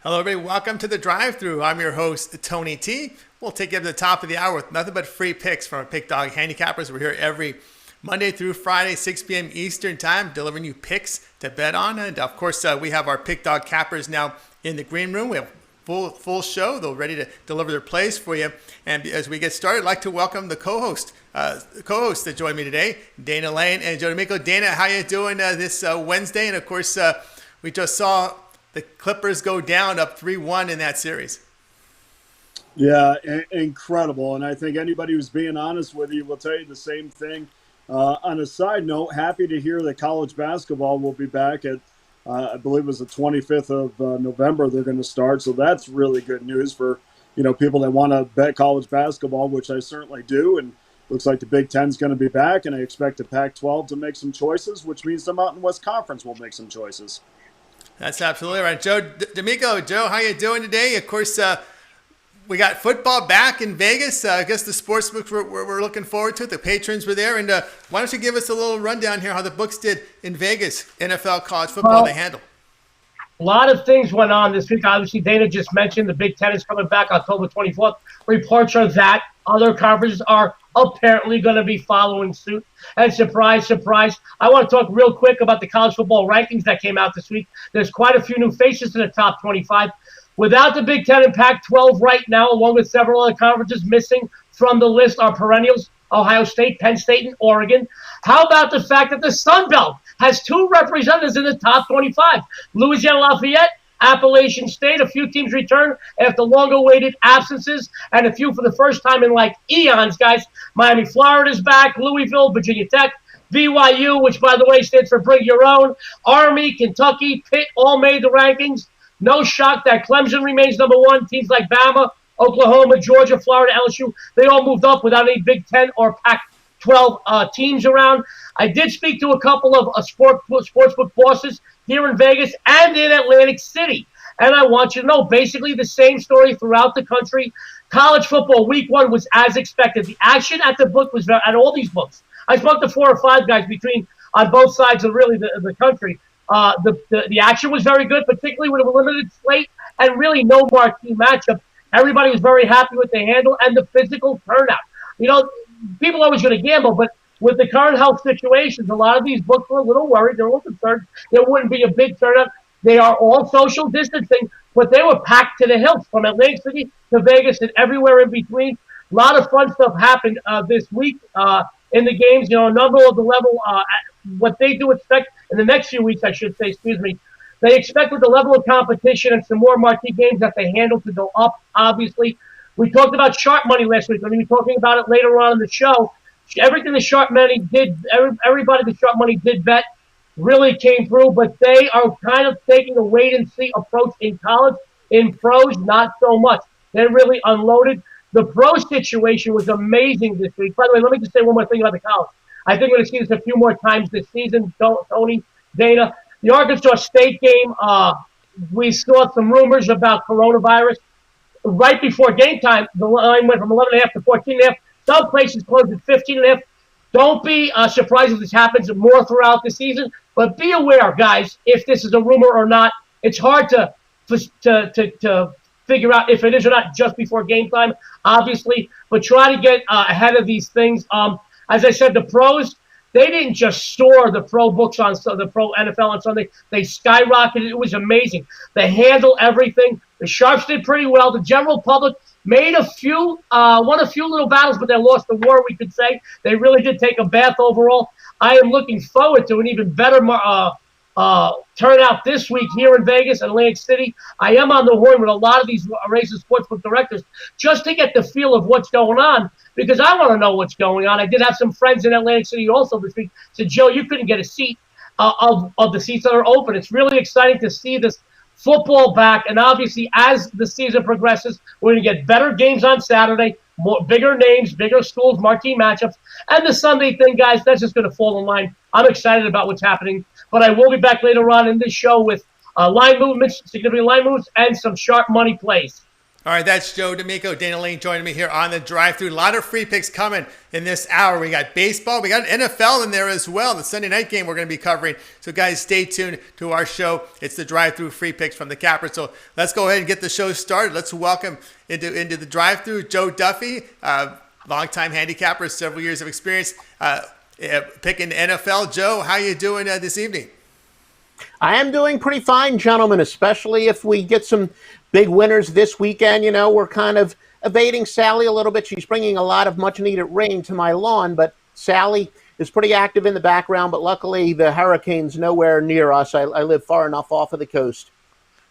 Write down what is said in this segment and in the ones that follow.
Hello, everybody. Welcome to the drive-thru. I'm your host, Tony T. We'll take you to the top of the hour with nothing but free picks from our Pick Dog Handicappers. We're here every Monday through Friday, 6 p.m. Eastern Time, delivering you picks to bet on. And, of course, we have our Pick Dog Cappers now in the green room. We have full show. They're ready to deliver their plays for you. And as we get started, I'd like to welcome the co-hosts that join me today, Dana Lane and Joe D'Amico. Dana, how you doing this Wednesday? And, of course, we just saw the Clippers go down up 3-1 in that series. Yeah, incredible. And I think anybody who's being honest with you will tell you the same thing. On a side note, happy to hear that college basketball will be back at, I believe it was the 25th of November they're going to start. So that's really good news for, people that want to bet college basketball, which I certainly do. And looks like the Big Ten's going to be back, and I expect the Pac-12 to make some choices, which means the Mountain West Conference will make some choices. That's absolutely right. Joe D'Amico, Joe, how you doing today? Of course, we got football back in Vegas. I guess the sports books we're looking forward to it. The patrons were there. And why don't you give us a little rundown here how the books did in Vegas, NFL, college football, they handle. A lot of things went on this week. Obviously, Dana just mentioned the Big Ten is coming back October 24th. Reports are that other conferences are apparently going to be following suit. And surprise, surprise, I want to talk real quick about the college football rankings that came out this week. There's quite a few new faces in the top 25. Without the Big Ten and Pac-12 right now, along with several other conferences missing from the list, are perennials, Ohio State, Penn State, and Oregon. How about the fact that the Sun Belt has two representatives in the top 25? Louisiana Lafayette, Appalachian State, a few teams return after long-awaited absences, and a few for the first time in like eons, guys. Miami, Florida's back, Louisville, Virginia Tech, BYU, which, by the way, stands for Bring Your Own, Army, Kentucky, Pitt, all made the rankings. No shock that Clemson remains number one. Teams like Bama, Oklahoma, Georgia, Florida, LSU, they all moved up without any Big Ten or Pac-12 teams around. I did speak to a couple of sportsbook bosses here in Vegas and in Atlantic City. And I want you to know, basically the same story throughout the country. College football week one was as expected. The action at the book was at all these books. I spoke to 4 or 5 guys on both sides of really the country. The action was very good, particularly with a limited slate and really no marquee matchup. Everybody was very happy with the handle and the physical turnout. People are always going to gamble, but with the current health situations, a lot of these books were a little worried. They're a little concerned there wouldn't be a big turnout. They are all social distancing, but they were packed to the hilt from Atlantic City to Vegas and everywhere in between. A lot of fun stuff happened this week in the games. A number of the level, what they do expect in the next few weeks, I should say, they expect with the level of competition and some more marquee games that they handle to go up, obviously. We talked about sharp money last week. We're going to be talking about it later on in the show. Everything the sharp money did, everybody the sharp money did bet really came through, but they are kind of taking a wait-and-see approach in college. In pros, not so much. They really unloaded. The pro situation was amazing this week. By the way, let me just say one more thing about the college. I think we're going to see this a few more times this season, Tony, Dana. The Arkansas State game, we saw some rumors about coronavirus. Right before game time, the line went from 11.5 to 14.5. Some places closed at 15.5. Don't be surprised if this happens more throughout the season, but be aware, guys, if this is a rumor or not. It's hard to figure out if it is or not just before game time, obviously, but try to get ahead of these things. As I said, the pros, they didn't just soar the pro books on the pro NFL on Sunday. They skyrocketed. It was amazing. They handle everything. The sharps did pretty well. The general public made won a few little battles, but they lost the war, we could say. They really did take a bath overall. I am looking forward to an even better turnout this week here in Vegas and Atlantic City. I am on the horn with a lot of these races sportsbook directors just to get the feel of what's going on, because I want to know what's going on. I did have some friends in Atlantic City also this week said, Joe, you couldn't get a seat of the seats that are open. It's really exciting to see this football back, and obviously as the season progresses, we're going to get better games on Saturday, bigger names, bigger schools, marquee matchups, and the Sunday thing, guys, that's just going to fall in line. I'm excited about what's happening, but I will be back later on in this show with line movements, significant line moves, and some sharp money plays. All right, that's Joe D'Amico, Dana Lane joining me here on the drive-thru. A lot of free picks coming in this hour. We got baseball, we got NFL in there as well. The Sunday night game we're going to be covering. So guys, stay tuned to our show. It's the drive-thru free picks from the Capper. So let's go ahead and get the show started. Let's welcome into the drive-thru Joe Duffy, longtime handicapper, several years of experience picking the NFL. Joe, how you doing this evening? I am doing pretty fine, gentlemen, especially if we get some big winners this weekend. You know, we're kind of evading Sally a little bit. She's bringing a lot of much-needed rain to my lawn, but Sally is pretty active in the background, but luckily the hurricane's nowhere near us. I live far enough off of the coast.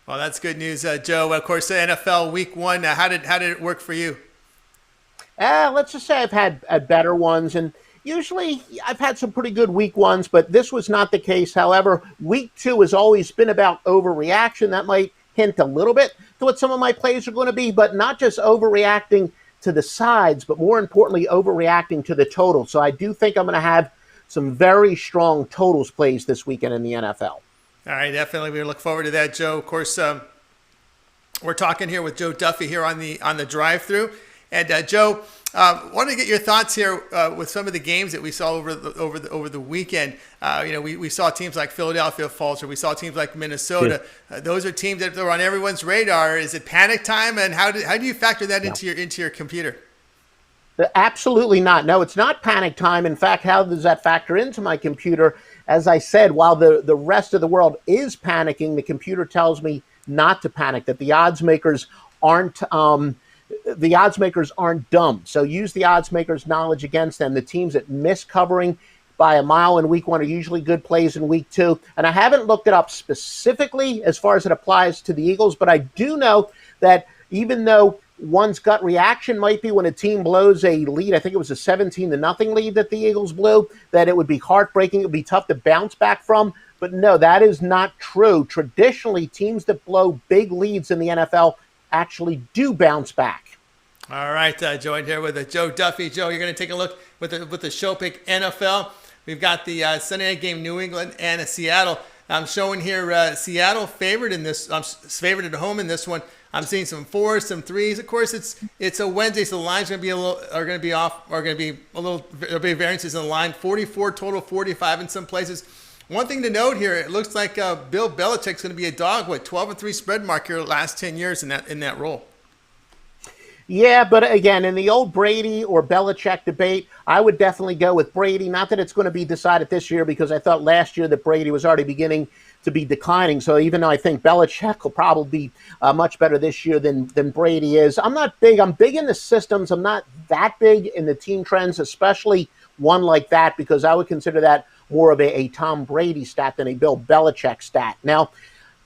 Well, that's good news, Joe. Of course, the NFL Week 1, how did it work for you? Let's just say I've had better ones, and usually I've had some pretty good week ones, but this was not the case. However, week 2 has always been about overreaction. That might hint a little bit to what some of my plays are going to be, but not just overreacting to the sides, but more importantly, overreacting to the total. So I do think I'm going to have some very strong totals plays this weekend in the NFL. All right, definitely. We look forward to that, Joe. Of course, we're talking here with Joe Duffy here on the drive-thru. And Joe, wanted to get your thoughts here with some of the games that we saw over the weekend. We saw teams like Philadelphia falter. We saw teams like Minnesota. Those are teams that are on everyone's radar. Is it panic time? And how do you factor that into your computer? Absolutely not. No, it's not panic time. In fact, how does that factor into my computer? As I said, while the rest of the world is panicking, the computer tells me not to panic, that the odds makers aren't dumb. So use the odds makers' knowledge against them. The teams that miss covering by a mile in week 1 are usually good plays in week 2. And I haven't looked it up specifically as far as it applies to the Eagles, but I do know that even though one's gut reaction might be when a team blows a lead, I think it was a 17-0 lead that the Eagles blew, that it would be heartbreaking, it would be tough to bounce back from. But no, that is not true. Traditionally, teams that blow big leads in the NFL actually do bounce back. All right, joined here with Joe Duffy. Joe, you're going to take a look with the show pick NFL. We've got the Sunday night game, New England and Seattle. I'm showing here Seattle favored in this. Favored at home in this one. I'm seeing some 4s, some 3s. Of course, it's a Wednesday, so the lines are going to be off. There'll be variances in the line. 44 total, 45 in some places. One thing to note here, it looks like Bill Belichick's going to be a dog with 12-3 spread mark here the last 10 years in that role. Yeah, but again, in the old Brady or Belichick debate, I would definitely go with Brady. Not that it's going to be decided this year, because I thought last year that Brady was already beginning to be declining. So even though I think Belichick will probably be much better this year than Brady is, I'm not big. I'm big in the systems. I'm not that big in the team trends, especially one like that, because I would consider that more of a Tom Brady stat than a Bill Belichick stat. Now,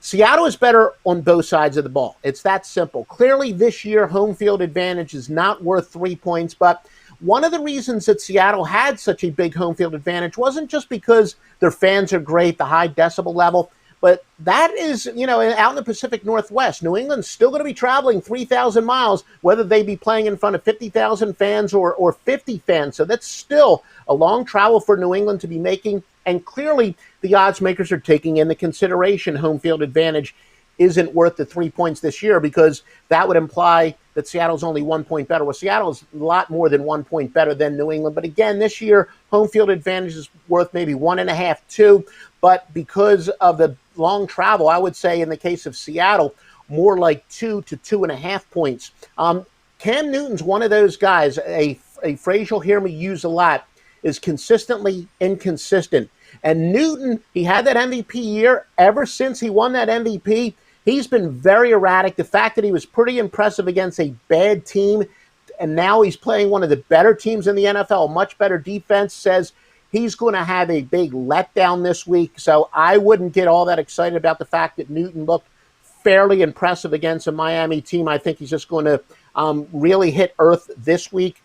Seattle is better on both sides of the ball. It's that simple. Clearly, this year, home field advantage is not worth 3 points, but one of the reasons that Seattle had such a big home field advantage wasn't just because their fans are great, the high decibel level, but that is, out in the Pacific Northwest. New England's still going to be traveling 3,000 miles, whether they be playing in front of 50,000 fans or 50 fans. So that's still a long travel for New England to be making. And clearly, the odds makers are taking into consideration home field advantage isn't worth the 3 points this year, because that would imply that Seattle's only 1 point better. Well, Seattle's a lot more than 1 point better than New England. But again, this year, home field advantage is worth maybe 1.5, 2. But because of the long travel, I would say in the case of Seattle, more like 2 to 2.5 points. Cam Newton's one of those guys, a phrase you'll hear me use a lot, is consistently inconsistent. And Newton, he had that MVP year. Ever since he won that MVP, he's been very erratic. The fact that he was pretty impressive against a bad team, and now he's playing one of the better teams in the NFL, much better defense, says he's going to have a big letdown this week. So I wouldn't get all that excited about the fact that Newton looked fairly impressive against a Miami team. I think he's just going to really hit earth this week.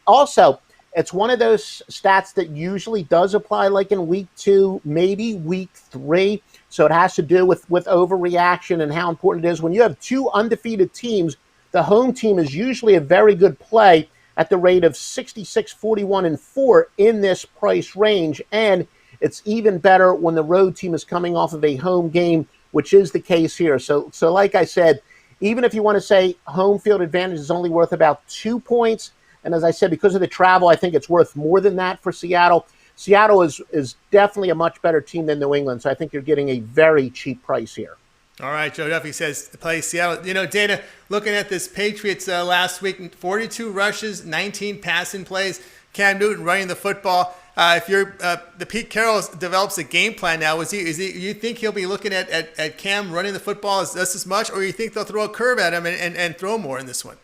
Also, it's one of those stats that usually does apply like in week 2, maybe week 3. So it has to do with overreaction and how important it is. When you have 2 undefeated teams, the home team is usually a very good play at the rate of 66, 41, and 4 in this price range. And it's even better when the road team is coming off of a home game, which is the case here. So like I said, even if you want to say home field advantage is only worth about 2 points, and as I said, because of the travel, I think it's worth more than that for Seattle. Seattle is definitely a much better team than New England, so I think you're getting a very cheap price here. All right, Joe Duffy says play Seattle. Dana, looking at this Patriots last week, 42 rushes, 19 passing plays. Cam Newton running the football. If you're the Pete Carroll develops a game plan now, you think he'll be looking at Cam running the football just as much, or you think they'll throw a curve at him and throw more in this one?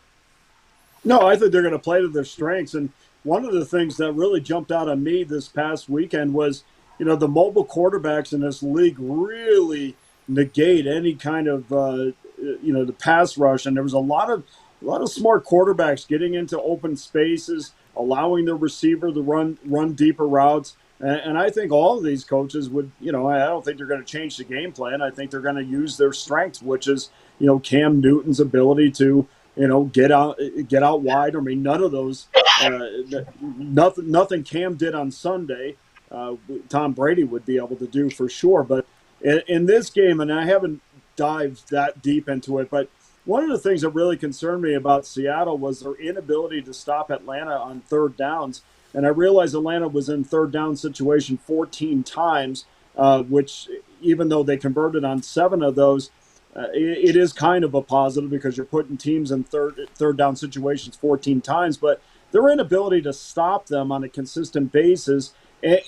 No, I think they're going to play to their strengths. And one of the things that really jumped out on me this past weekend was, the mobile quarterbacks in this league really negate any kind of the pass rush, and there was a lot of smart quarterbacks getting into open spaces, allowing the receiver to run deeper routes, and I think all of these coaches would, I don't think they're going to change the game plan. I think they're going to use their strengths, which is Cam Newton's ability to get out wide. I mean, none of those nothing Cam did on Sunday Tom Brady would be able to do for sure, but in this game, and I haven't dived that deep into it, but one of the things that really concerned me about Seattle was their inability to stop Atlanta on third downs. And I realized Atlanta was in third down situation 14 times, which even though they converted on 7 of those, it is kind of a positive because you're putting teams in third down situations 14 times. But their inability to stop them on a consistent basis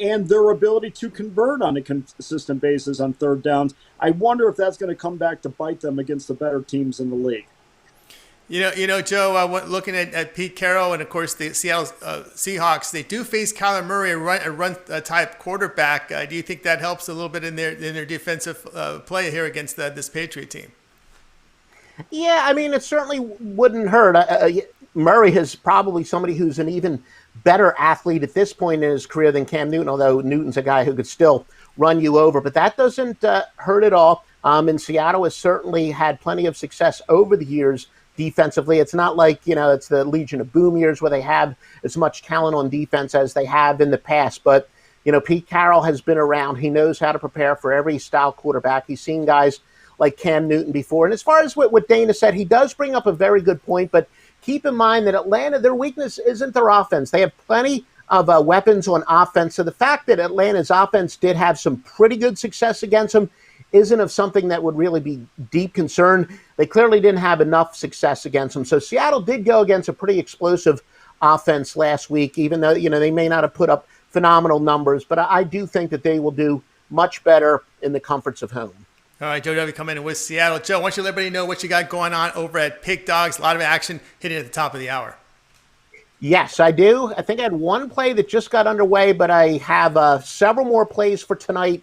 and their ability to convert on a consistent basis on third downs, I wonder if that's going to come back to bite them against the better teams in the league. Joe, looking at Pete Carroll and, of course, the Seattle Seahawks, they do face Kyler Murray, a run-type quarterback. Do you think that helps a little bit in their defensive play here against this Patriot team? Yeah, I mean, it certainly wouldn't hurt. Murray is probably somebody who's an even better athlete at this point in his career than Cam Newton, although Newton's a guy who could still run you over. But that doesn't hurt at all. And Seattle has certainly had plenty of success over the years defensively. It's not like, it's the Legion of Boom years where they have as much talent on defense as they have in the past. But, Pete Carroll has been around. He knows how to prepare for every style quarterback. He's seen guys like Cam Newton before. And as far as what Dana said, he does bring up a very good point. But keep in mind that Atlanta, their weakness isn't their offense. They have plenty of weapons on offense. So the fact that Atlanta's offense did have some pretty good success against them isn't of something that would really be deep concern. They clearly didn't have enough success against them. So Seattle did go against a pretty explosive offense last week, even though, they may not have put up phenomenal numbers. But I do think that they will do much better in the comforts of home. All right, Joe W. coming in with Seattle. Joe, why don't you let everybody know what you got going on over at Pick Dogs? A lot of action hitting at the top of the hour. Yes, I do. I think I had one play that just got underway, but I have several more plays for tonight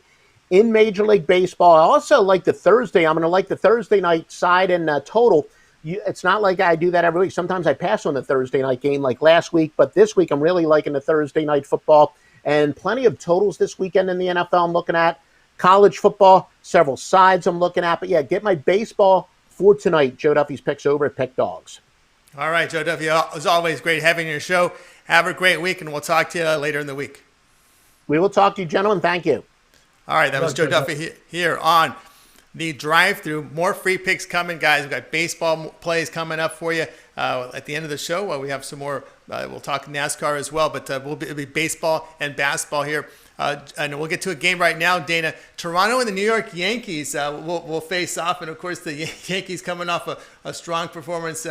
in Major League Baseball. I also like the Thursday. I'm going to like the Thursday night side and total. It's not like I do that every week. Sometimes I pass on the Thursday night game like last week, but this week I'm really liking the Thursday night football and plenty of totals this weekend in the NFL I'm looking at. College football, several sides I'm looking at. But yeah, get my baseball for tonight. Joe Duffy's picks over at Pick Dogs. All right, Joe Duffy, as always, great having you on your show. Have a great week, and we'll talk to you later in the week. We will talk to you, gentlemen. Thank you. All right, that was Joe Duffy here on the drive-through. More free picks coming, guys. We've got baseball plays coming up for you at the end of the show. We have some more. We'll talk NASCAR as well, but it'll be baseball and basketball here. And we'll get to a game right now, Dana. Toronto and the New York Yankees will face off. And, of course, the Yankees coming off a strong performance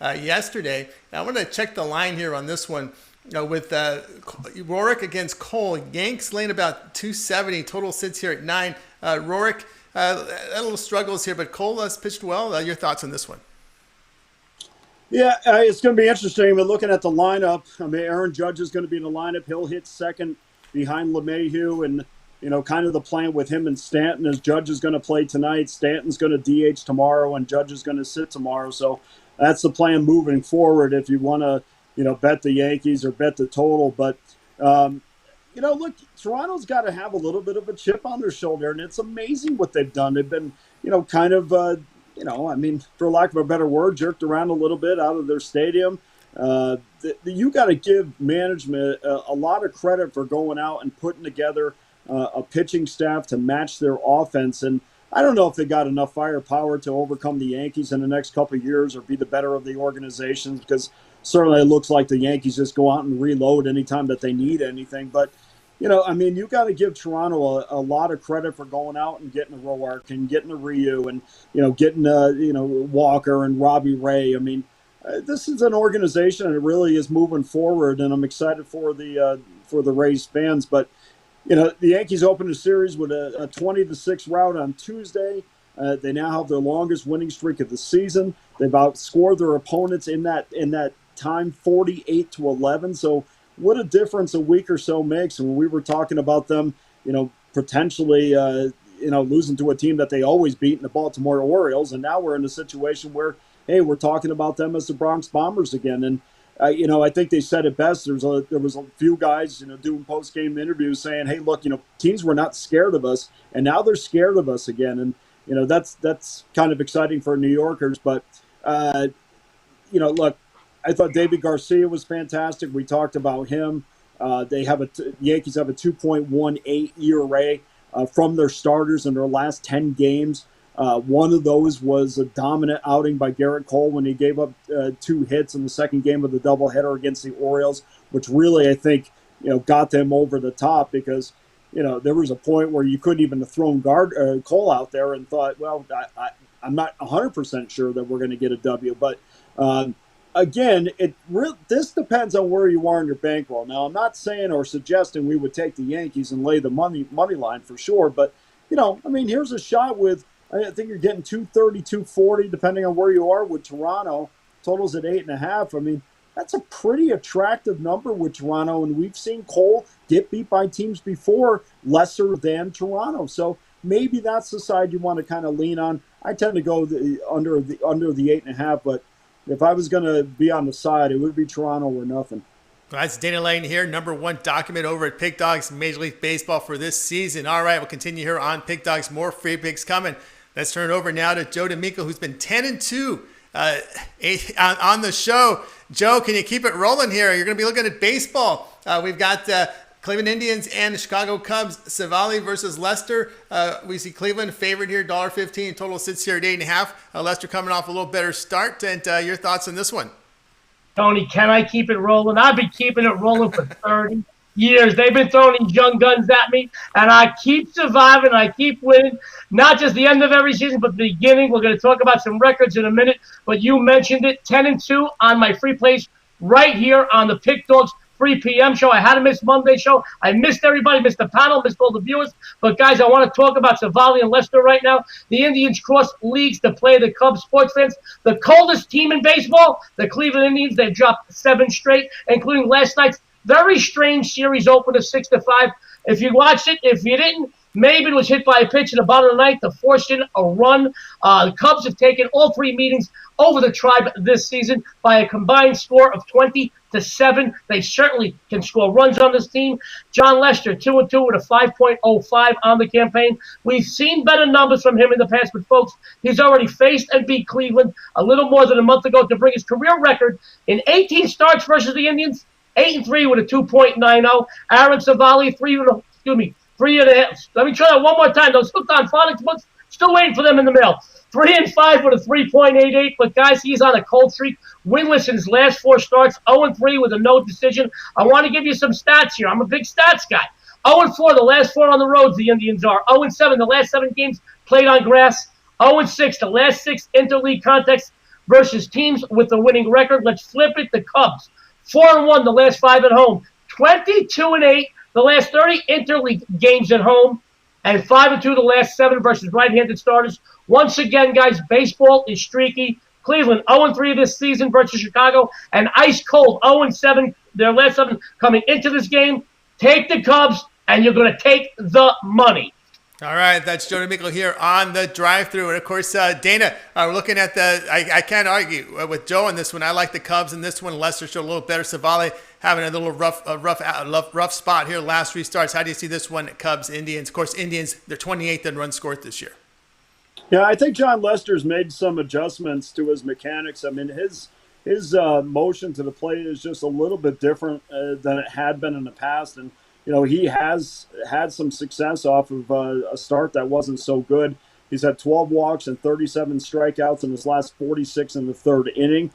yesterday. Now, I want to check the line here on this one. With Rorik against Cole. Yanks laying about 270. Total sits here at 9. Rorik, a little struggles here, but Cole has pitched well. Your thoughts on this one? Yeah, it's going to be interesting. But looking at the lineup, I mean, Aaron Judge is going to be in the lineup. He'll hit second behind LeMahieu, and kind of the plan with him and Stanton is Judge is going to play tonight. Stanton's going to DH tomorrow, and Judge is going to sit tomorrow. So that's the plan moving forward if you want to, bet the Yankees or bet the total. But, look, Toronto's got to have a little bit of a chip on their shoulder, and it's amazing what they've done. They've been, kind of, for lack of a better word, jerked around a little bit out of their stadium. You got to give management a lot of credit for going out and putting together a pitching staff to match their offense. And I don't know if they got enough firepower to overcome the Yankees in the next couple of years or be the better of the organizations, because certainly it looks like the Yankees just go out and reload anytime that they need anything. But, I mean, you got to give Toronto a lot of credit for going out and getting a Roark and getting a Ryu and, getting, Walker and Robbie Ray. I mean, this is an organization that really is moving forward, and I'm excited for the Rays fans. But, the Yankees opened the series with a 20-6 rout on Tuesday. They now have their longest winning streak of the season. They've outscored their opponents in that time 48-11. So what a difference a week or so makes. And when we were talking about them, potentially, losing to a team that they always beat in the Baltimore Orioles, and now we're in a situation where, hey, we're talking about them as the Bronx Bombers again. And I think they said it best. There was a few guys, doing post-game interviews saying, hey, look, teams were not scared of us, and now they're scared of us again. And, that's kind of exciting for New Yorkers. But, look, I thought David Garcia was fantastic. We talked about him. The Yankees have a 2.18 ERA from their starters in their last 10 games. One of those was a dominant outing by Garrett Cole when he gave up 2 hits in the second game of the doubleheader against the Orioles, which really, I think, got them over the top, because, there was a point where you couldn't even have thrown Cole out there and thought, well, I'm not 100% sure that we're going to get a W. But, again, this depends on where you are in your bankroll. Now, I'm not saying or suggesting we would take the Yankees and lay the money line for sure, but, I mean, here's a shot with, I think you're getting 230, 240, depending on where you are with Toronto. Totals at 8.5. I mean, that's a pretty attractive number with Toronto, and we've seen Cole get beat by teams before lesser than Toronto. So maybe that's the side you want to kind of lean on. I tend to go under the 8.5, but if I was going to be on the side, it would be Toronto or nothing. Well, that's Dana Lane here, #1 document over at Pick Dogs Major League Baseball for this season. All right, we'll continue here on Pick Dogs. More free picks coming. Let's turn it over now to Joe D'Amico, who's been 10-2 on the show. Joe, can you keep it rolling here? You're going to be looking at baseball. We've got Cleveland Indians and the Chicago Cubs. Savali versus Leicester. We see Cleveland favored here, $1.15. Total sits here at 8.5. Leicester coming off a little better start. And your thoughts on this one? Tony, can I keep it rolling? I've been keeping it rolling for 30 years. They've been throwing these young guns at me, and I keep surviving. I keep winning. Not just the end of every season, but the beginning. We're going to talk about some records in a minute, but you mentioned it. 10-2 on my free plays right here on the Pick Dogs 3 p.m. show. I had to miss Monday show. I missed everybody, missed the panel, missed all the viewers. But, guys, I want to talk about Savali and Leicester right now. The Indians cross leagues to play the Cubs. Sports fans, the coldest team in baseball, the Cleveland Indians. They've dropped 7 straight, including last night's very strange series opener, 6-5. If you watched it, if you didn't, maybe it was hit by a pitch in the bottom of the ninth to force in a run. The Cubs have taken all 3 meetings over the Tribe this season by a combined score of 20-7. They certainly can score runs on this team. John Lester, 2-2 with a 5.05 on the campaign. We've seen better numbers from him in the past, but folks, he's already faced and beat Cleveland a little more than a month ago to bring his career record in 18 starts versus the Indians, 8-3 with a 2.90. Aaron Savali, 3.5. Let me try that one more time. Those hooked on phonics books, still waiting for them in the mail. 3-5 with a 3.88. But guys, he's on a cold streak. Winless in his last 4 starts. 0-3 with a no decision. I want to give you some stats here. I'm a big stats guy. 0-4 the last 4 on the roads. The Indians are 0-7 the last 7 games played on grass. 0-6 the last 6 interleague contests versus teams with a winning record. Let's flip it. The Cubs 4-1 the last 5 at home. 22-8 the last 30 interleague games at home, and 5-2 the last 7 versus right-handed starters. Once again, guys, baseball is streaky. Cleveland 0-3 this season versus Chicago, and ice cold 0-7 their last 7 coming into this game. Take the Cubs, and you're going to take the money. All right, that's Joe D'Amico here on the drive-through. And, of course, Dana, we're looking at I can't argue with Joe on this one. I like the Cubs in this one. Leicester showed a little better. Savali having a little rough spot here last 3 starts. How do you see this one, Cubs, Indians? Of course, Indians, they're 28th in runs scored this year. Yeah, I think John Lester's made some adjustments to his mechanics. I mean, his motion to the plate is just a little bit different than it had been in the past. And, he has had some success off of a start that wasn't so good He's had 12 walks and 37 strikeouts in his last 46 in the third inning,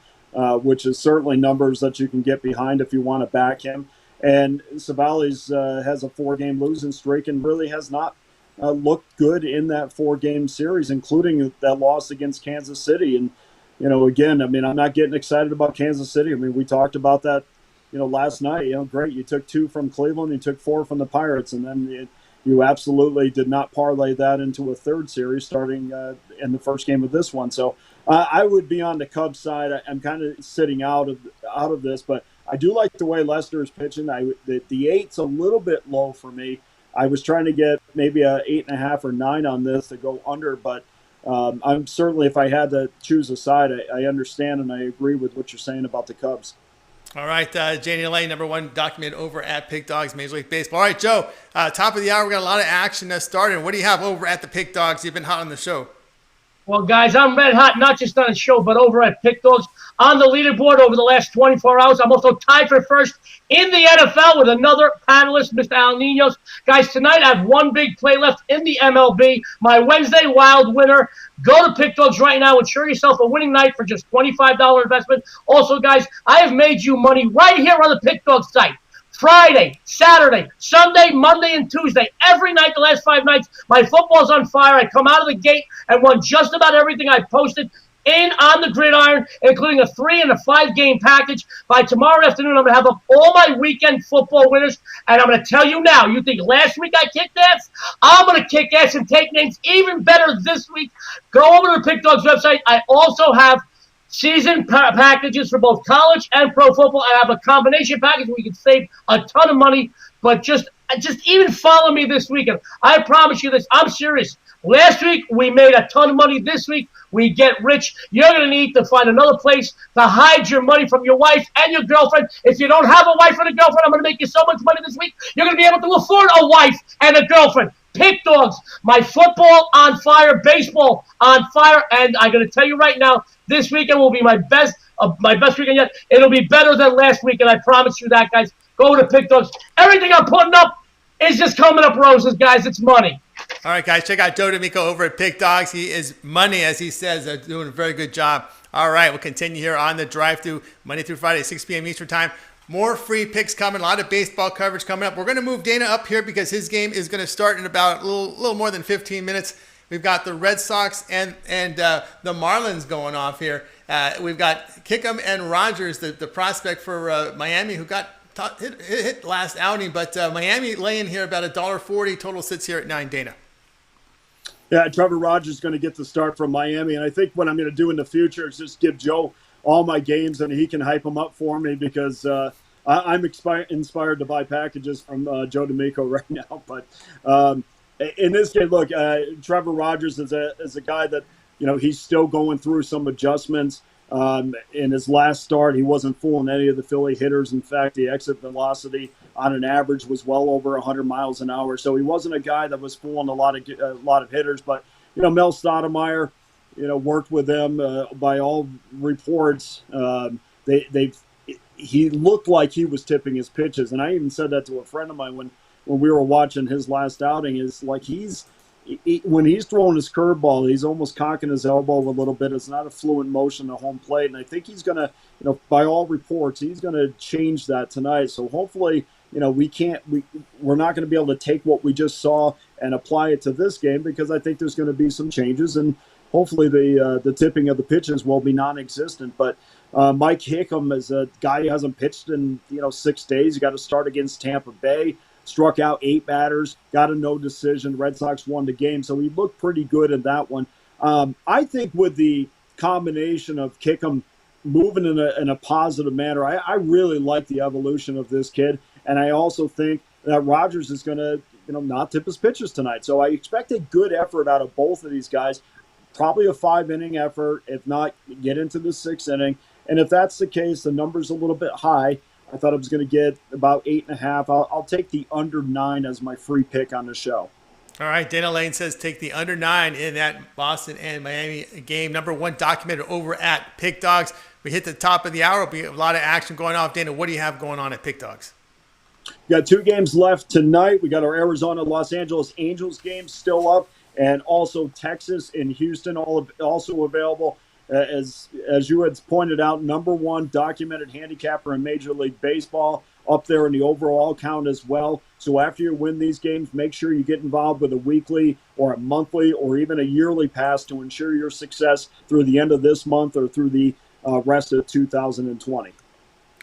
which is certainly numbers that you can get behind if you want to back him. And Savali's has a 4-game losing streak and really has not looked good in that 4-game series, including that loss against Kansas City. And, again, I mean, I'm not getting excited about Kansas City. I mean, we talked about that, last night. Great. You took 2 from Cleveland, you took 4 from the Pirates, and then you absolutely did not parlay that into a third series starting in the first game of this one. So I would be on the Cubs side. I'm kind of sitting out of this, but I do like the way Lester is pitching. The 8's a little bit low for me. I was trying to get maybe a 8.5 or 9 on this to go under, but I'm certainly, if I had to choose a side, I understand and I agree with what you're saying about the Cubs. All right, Janie Lane, number 1 documented over at Pick Dogs Major League Baseball. All right, Joe, top of the hour, we got a lot of action that's starting. What do you have over at the Pick Dogs? You've been hot on the show. Well, guys, I'm red hot, not just on the show, but over at Pick Dogs on the leaderboard over the last 24 hours. I'm also tied for first in the NFL with another panelist, Mr. Al Ninos. Guys, tonight I have one big play left in the MLB. My Wednesday Wild winner. Go to Pick Dogs right now. Ensure yourself a winning night for just $25 investment. Also, guys, I have made you money right here on the Pick Dogs site. Friday, Saturday, Sunday, Monday, and Tuesday. Every night, the last 5 nights, my football's on fire. I come out of the gate and won just about everything I posted in on the gridiron, including a 3 and a 5 game package. By tomorrow afternoon, I'm going to have up all my weekend football winners, and I'm going to tell you now, you think last week I kicked ass? I'm going to kick ass and take names even better this week. Go over to the Pick Dogs website. I also have season packages for both college and pro football. I have a combination package where you can save a ton of money, but just even follow me this weekend. I promise you this. I'm serious. Last week, we made a ton of money. This week, we get rich. You're going to need to find another place to hide your money from your wife and your girlfriend. If you don't have a wife and a girlfriend, I'm going to make you so much money this week, you're going to be able to afford a wife and a girlfriend. Pick Dogs, my football on fire, baseball on fire, and I'm going to tell you right now, this weekend will be my best weekend yet. It'll be better than last week, and I promise you that, guys. Go to Pick Dogs. Everything I'm putting up is just coming up roses, guys. It's money. All right, guys, check out Joe D'Amico over at Pick Dogs. He is money, as he says, doing a very good job. All right, we'll continue here on the drive-through Monday through Friday, 6 p.m. Eastern Time. More free picks coming, a lot of baseball coverage coming up. We're going to move Dana up here because his game is going to start in about a little more than 15 minutes. We've got the Red Sox and the Marlins going off here. We've got Kickham and Rogers, the prospect for Miami, who got hit last outing. But Miami laying here about $1.40. Total sits here at 9, Dana. Yeah, Trevor Rogers is going to get the start from Miami. And I think what I'm going to do in the future is just give Joe all my games and he can hype them up for me because I'm inspired to buy packages from Joe D'Amico right now. But in this game, look, Trevor Rogers is a guy that, he's still going through some adjustments. In his last start, he wasn't fooling any of the Philly hitters. In fact, the exit velocity on an average was well over 100 miles an hour. So he wasn't a guy that was fooling a lot of hitters. But, Mel Stoudemire, worked with them by all reports. He looked like he was tipping his pitches. And I even said that to a friend of mine when we were watching his last outing, is like when he's throwing his curveball, he's almost cocking his elbow a little bit. It's not a fluent motion to home plate. And I think he's going to, by all reports, he's going to change that tonight. So hopefully, we're not going to be able to take what we just saw and apply it to this game because I think there's going to be some changes and hopefully the tipping of the pitches will be non-existent. But Mike Hickam is a guy who hasn't pitched in 6 days. He got to start against Tampa Bay. Struck out 8 batters, got a no decision. Red Sox won the game, so he looked pretty good in that one. I think with the combination of Kickham moving in a positive manner, I really like the evolution of this kid, and I also think that Rogers is going to not tip his pitches tonight. So I expect a good effort out of both of these guys, probably a 5-inning effort, if not get into the 6th inning. And if that's the case, the number's a little bit high. I thought I was going to get about 8.5. I'll take the under 9 as my free pick on the show. All right, Dana Lane says take the under 9 in that Boston and Miami game. Number 1 documented over at Pick Dogs. We hit the top of the hour. There'll be a lot of action going off. Dana, what do you have going on at Pick Dogs? We got 2 games left tonight. We got our Arizona-Los Angeles Angels game still up. And also Texas and Houston also available. As you had pointed out, number one documented handicapper in Major League Baseball, up there in the overall count as well. So after you win these games, make sure you get involved with a weekly or a monthly or even a yearly pass to ensure your success through the end of this month or through the rest of 2020.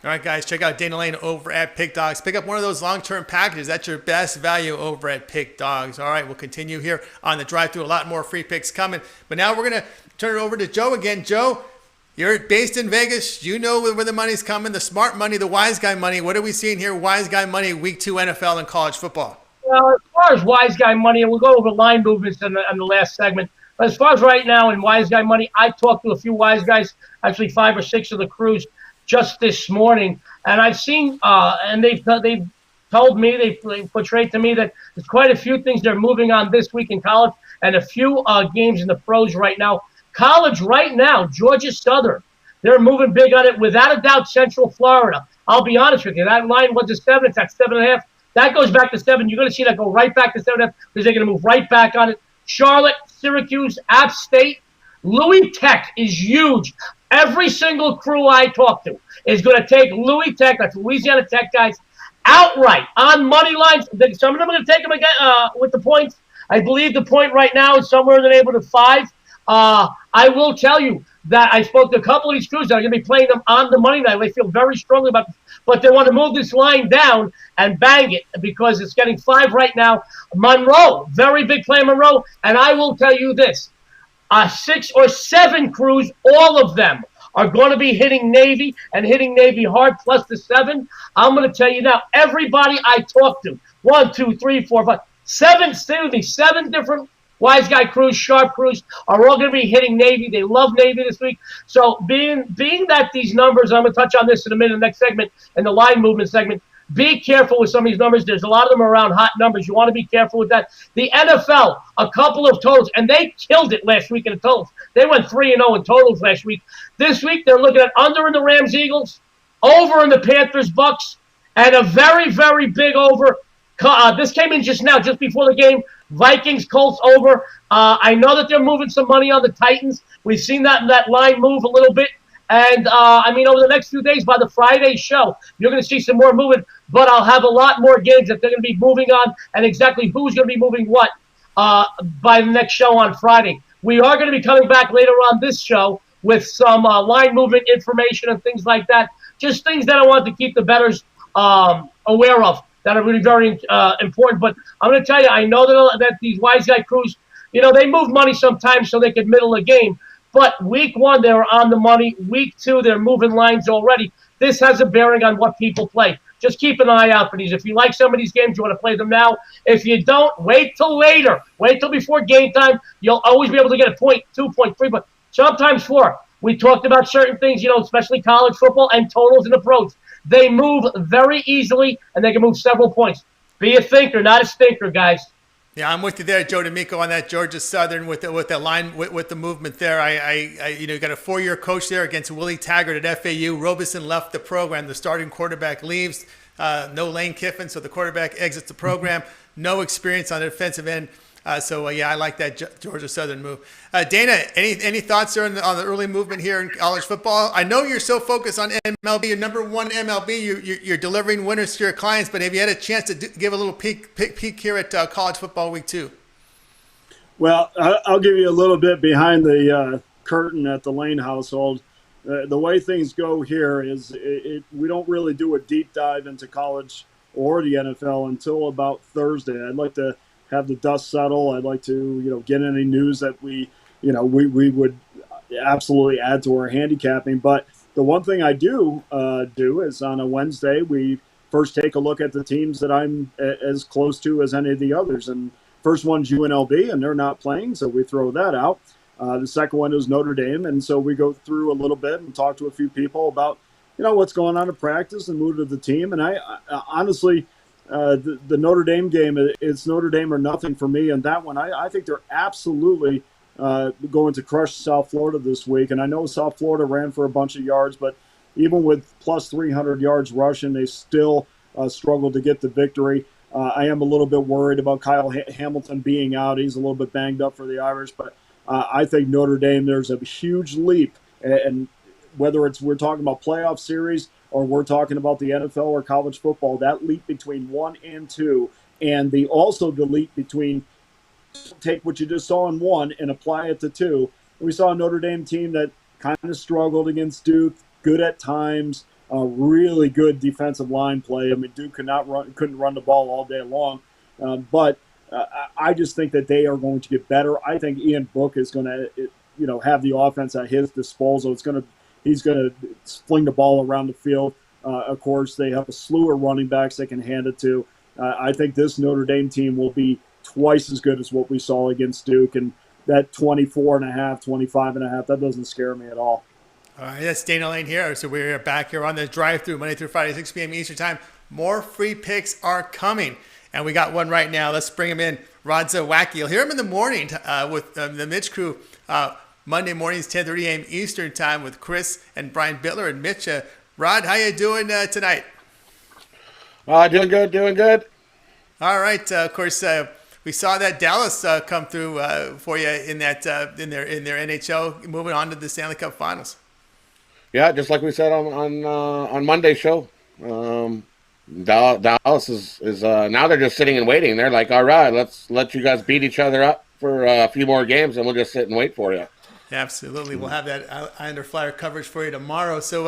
All right, guys, check out Dana Lane over at Pick Dogs. Pick up one of those long-term packages. That's your best value over at Pick Dogs. All right, we'll continue here on the drive-thru. A lot more free picks coming. But now we're going to turn it over to Joe again. Joe, you're based in Vegas. You know where the money's coming, the smart money, the wise guy money. What are we seeing here? Wise guy money, week 2 NFL and college football. Well, as far as wise guy money, and we'll go over line movements in the last segment. But as far as right now in wise guy money, I talked to a few wise guys, actually 5 or 6 of the crews, just this morning, and I've seen, and they've told me, they portrayed to me that there's quite a few things they're moving on this week in college, and a few games in the pros right now. College right now, Georgia Southern, they're moving big on it, without a doubt. Central Florida, I'll be honest with you, that line was a 7, it's at 7.5. That goes back to 7. You're going to see that go right back to 7.5 because they're going to move right back on it. Charlotte, Syracuse, App State, Louis Tech is huge. Every single crew I talk to is going to take Louis Tech, that's Louisiana Tech guys, outright on money lines. Some of them are going to take them again with the points. I believe the point right now is somewhere in the neighborhood of 5. I will tell you that I spoke to a couple of these crews that are going to be playing them on the money line. They feel very strongly about it, but they want to move this line down and bang it because it's getting 5 right now. Monroe, very big play Monroe, and I will tell you this. 6 or 7 crews, all of them are going to be hitting Navy and hitting Navy hard, plus the 7. I'm going to tell you now, everybody I talk to, 1, 2, 3, 4, 5, 7 different wise guy crews, sharp crews, are all going to be hitting Navy. They love Navy this week. So being that these numbers, I'm going to touch on this in a minute, next segment, in the line movement segment, be careful with some of these numbers. There's a lot of them around hot numbers. You want to be careful with that. The NFL, a couple of totals, and they killed it last week in the totals. They went 3-0 in totals last week. This week, they're looking at under in the Rams-Eagles, over in the Panthers-Bucks, and a very, very big over. This came in just now, just before the game. Vikings-Colts over. I know that they're moving some money on the Titans. We've seen that line move a little bit. And, over the next few days, by the Friday show, you're going to see some more movement. But I'll have a lot more games that they're going to be moving on and exactly who's going to be moving what by the next show on Friday. We are going to be coming back later on this show with some line movement information and things like that. Just things that I want to keep the bettors aware of that are really very important. But I'm going to tell you, I know that these wise guy crews, they move money sometimes so they can middle a game. But week 1, they were on the money. Week 2, they're moving lines already. This has a bearing on what people play. Just keep an eye out for these. If you like some of these games, you want to play them now. If you don't, wait till later. Wait till before game time. You'll always be able to get a point, 2, 3, but sometimes 4. We talked about certain things, especially college football and totals and approach. They move very easily, and they can move several points. Be a thinker, not a stinker, guys. Yeah, I'm with you there, Joe D'Amico, on that Georgia Southern with that line with the movement there. You got a 4-year coach there against Willie Taggart at FAU. Robeson left the program. The starting quarterback leaves. No Lane Kiffin, so the quarterback exits the program. No experience on the defensive end. I like that Georgia Southern move. Dana, any thoughts there on the early movement here in college football? I know you're so focused on MLB. You're number 1 MLB. You're delivering winners to your clients, but have you had a chance to give a little peek here at college football week 2? Well, I'll give you a little bit behind the curtain at the Lane household. The way things go here is we don't really do a deep dive into college or the NFL until about Thursday. I'd like to have the dust settle. I'd like to, get any news that we would absolutely add to our handicapping. But the one thing I do is on a Wednesday, we first take a look at the teams that I'm as close to as any of the others. And first one's UNLV, and they're not playing, so we throw that out. The second one is Notre Dame, and so we go through a little bit and talk to a few people about, what's going on in practice and mood of the team. And I honestly, the Notre Dame game, it's Notre Dame or nothing for me. And that one, I think they're absolutely going to crush South Florida this week. And I know South Florida ran for a bunch of yards, but even with plus 300 yards rushing, they still struggled to get the victory. I am a little bit worried about Kyle Hamilton being out. He's a little bit banged up for the Irish, but I think Notre Dame, there's a huge leap. And whether we're talking about playoff series or we're talking about the NFL or college football, that leap between 1 and 2, and the leap between take what you just saw in 1 and apply it to 2. We saw a Notre Dame team that kind of struggled against Duke, good at times, really good defensive line play. I mean, Duke couldn't run the ball all day long, but I just think that they are going to get better. I think Ian Book is going to, have the offense at his disposal. He's going to fling the ball around the field. Of course, they have a slew of running backs they can hand it to. I think this Notre Dame team will be twice as good as what we saw against Duke, and that 24.5, 25.5, that doesn't scare me at all. All right, that's Dana Lane here. So we're back here on the drive-through Monday through Friday, 6 p.m. Eastern Time. More free picks are coming, and we got one right now. Let's bring him in. Rod Zawacki. You'll hear him in the morning with the Mitch crew. Monday mornings, 10:30 a.m. Eastern Time with Chris and Brian Bittler and Mitch. Rod, how you doing tonight? Doing good. All right. Of course, we saw that Dallas come through for you in that in their NHL, moving on to the Stanley Cup Finals. Yeah, just like we said on Monday's show, Dallas is now they're just sitting and waiting. They're like, all right, let's let you guys beat each other up for a few more games, and we'll just sit and wait for you. Absolutely, we'll have that Islander Flyer coverage for you tomorrow. So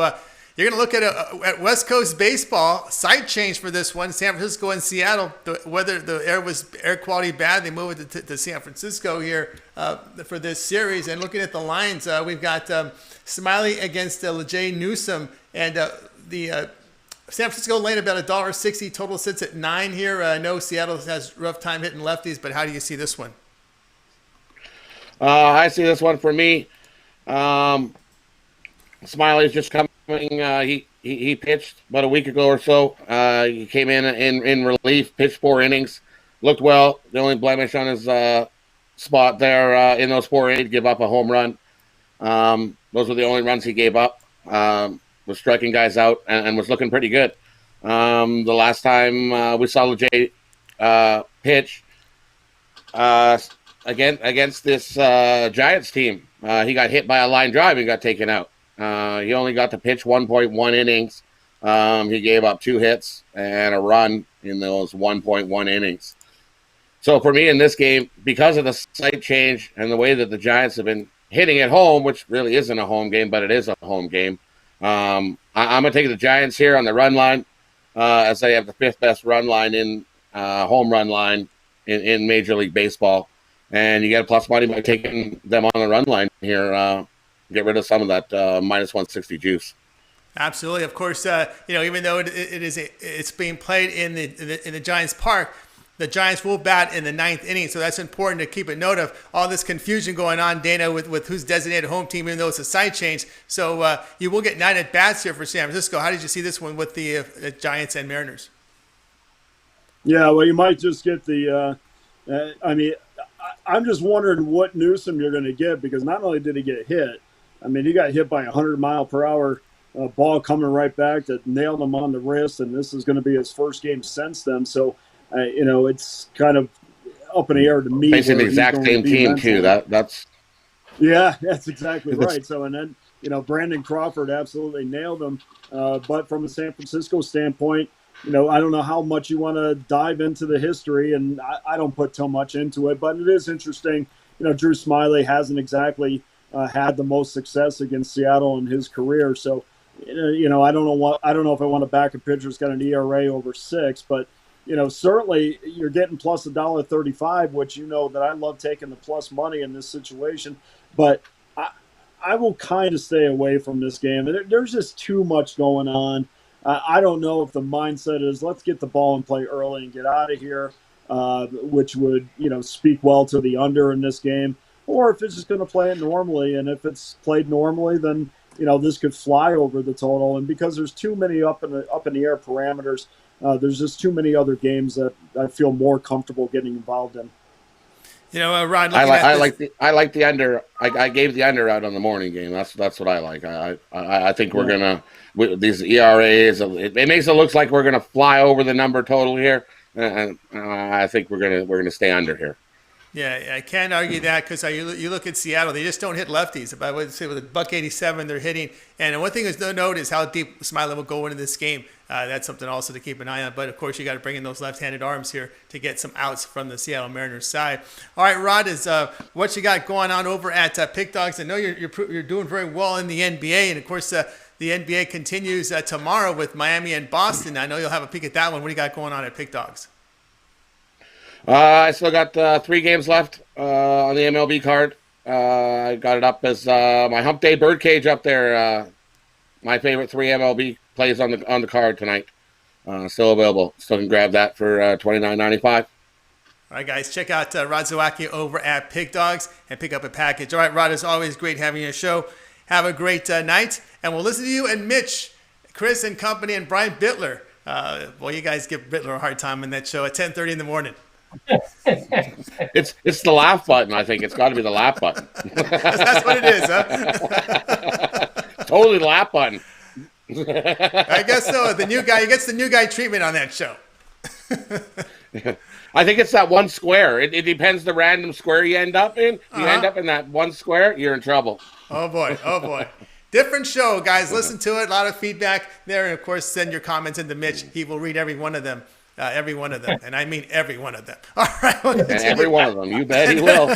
you're going to look at West Coast baseball. Site change for this one: San Francisco and Seattle. The air quality bad. They moved it to San Francisco here for this series. And looking at the lines, we've got Smiley against LeJay Newsome, and the San Francisco lane about $1.60. Total sits at 9 here. I know Seattle has rough time hitting lefties, but how do you see this one? I see this one for me. Smiley's just coming. He pitched about a week ago or so. He came in relief, pitched 4 innings, looked well. The only blemish on his spot there in those 4 innings, give up a home run. Those were the only runs he gave up. Was striking guys out and was looking pretty good. The last time we saw LeJay pitch against this Giants team, he got hit by a line drive and got taken out. He only got to pitch 1.1 innings. He gave up 2 hits and a run in those 1.1 innings. So for me in this game, because of the site change and the way that the Giants have been hitting at home, which really isn't a home game, but it is a home game, I'm going to take the Giants here on the run line, as they have the 5th best run line in home run line in Major League Baseball. And you get a plus money by taking them on the run line here. Get rid of some of that minus 160 juice. Absolutely, of course. Even though it's being played in the Giants Park, the Giants will bat in the 9th inning, so that's important to keep a note of. All this confusion going on, Dana, with who's designated home team, even though it's a side change. So you will get 9 at bats here for San Francisco. How did you see this one with the Giants and Mariners? Yeah, well, you might just get the. I'm just wondering what Newsome you're going to get, because not only did he get hit, I mean, he got hit by a 100-mile-per-hour ball coming right back that nailed him on the wrist, and this is going to be his first game since then. So, it's kind of up in the air to me. Facing the exact same team, too. That's exactly right. So, and then, Brandon Crawford absolutely nailed him. But from a San Francisco standpoint, I don't know how much you want to dive into the history, and I don't put too much into it, but it is interesting. Drew Smiley hasn't exactly had the most success against Seattle in his career. So, I don't know if I want to back a pitcher who's got an ERA over 6, but, certainly you're getting plus $1.35, which that I love taking the plus money in this situation. But I will kind of stay away from this game. There's just too much going on. I don't know if the mindset is let's get the ball and play early and get out of here, which would, speak well to the under in this game, or if it's just going to play it normally. And if it's played normally, then, this could fly over the total. And because there's too many up in the air parameters, there's just too many other games that I feel more comfortable getting involved in. Rod, I like the under. I gave the under out on the morning game. That's what I like. I think we're these ERAs. It makes it look like we're gonna fly over the number total here. and I think we're gonna stay under here. Yeah, I can't argue that because you look at Seattle, they just don't hit lefties. But I would say with a $187 they're hitting. And one thing is no note is how deep Smiley will go into this game. That's something also to keep an eye on. But of course, you got to bring in those left-handed arms here to get some outs from the Seattle Mariners side. All right, Rod, is what you got going on over at Pick Dogs? I know you're doing very well in the NBA, and of course the NBA continues tomorrow with Miami and Boston. I know you'll have a peek at that one. What do you got going on at Pick Dogs? I still got 3 games left on the MLB card. I got it up as my Hump Day Birdcage up there. My favorite 3 MLB plays on the card tonight. Still available. Still can grab that for $29.95. All right, guys, check out Rod Zawacki over at Pick Dogs and pick up a package. All right, Rod, it's always great having your show. Have a great night, and we'll listen to you and Mitch, Chris and company, and Brian Bittler. Well, you guys give Bittler a hard time in that show at 10:30 in the morning. It's the laugh button. I think it's got to be the laugh button. That's what it is, huh? Totally the laugh button. I guess so. The new guy, he gets the new guy treatment on that show. I think it's that one square. It depends the random square you end up in. If you end up in that one square, you're in trouble. Oh boy. Different show, guys. Listen to it. A lot of feedback there, and of course, send your comments into Mitch. He will read every one of them. Every one of them, and I mean every one of them. All right, and every one of them. You bet he will. All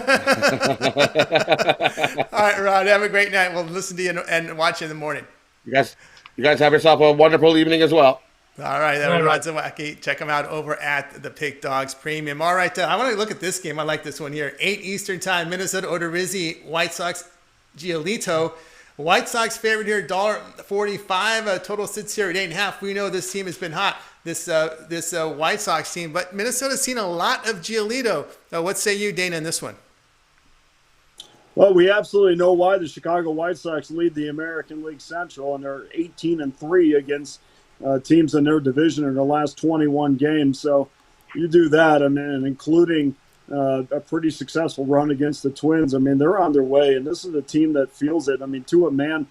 right, Rod. Have a great night. We'll listen to you and watch you in the morning. You guys have yourself a wonderful evening as well. All right, that was Rod Zawacki. Check him out over at the Pick Dogs Premium. All right, I want to look at this game. I like this one here. 8 Eastern time, Minnesota Odorizzi, White Sox, Giolito. White Sox favorite here, $1.45. Total sits here at 8.5. We know this team has been hot. This White Sox team, but Minnesota's seen a lot of Giolito. What say you, Dana, in this one? Well, we absolutely know why the Chicago White Sox lead the American League Central, and they're 18-3 against teams in their division in the last 21 games. So you do that, I mean, including a pretty successful run against the Twins. I mean, they're on their way, and this is a team that feels it. I mean, to a man,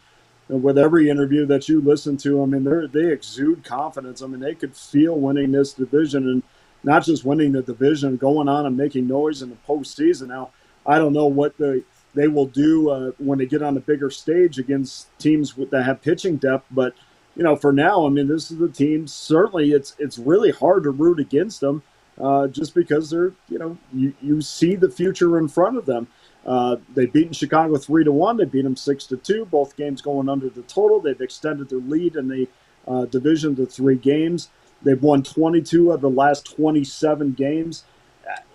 with every interview that you listen to, I mean, they exude confidence. I mean, they could feel winning this division, and not just winning the division, going on and making noise in the postseason. Now, I don't know what they will do when they get on a bigger stage against teams that have pitching depth, but for now, I mean, this is the team. Certainly, it's really hard to root against them, just because they're you see the future in front of them. They've beaten Chicago 3-1. They beat them 6-2. Both games going under the total. They've extended their lead in the division to 3 games. They've won 22 of the last 27 games.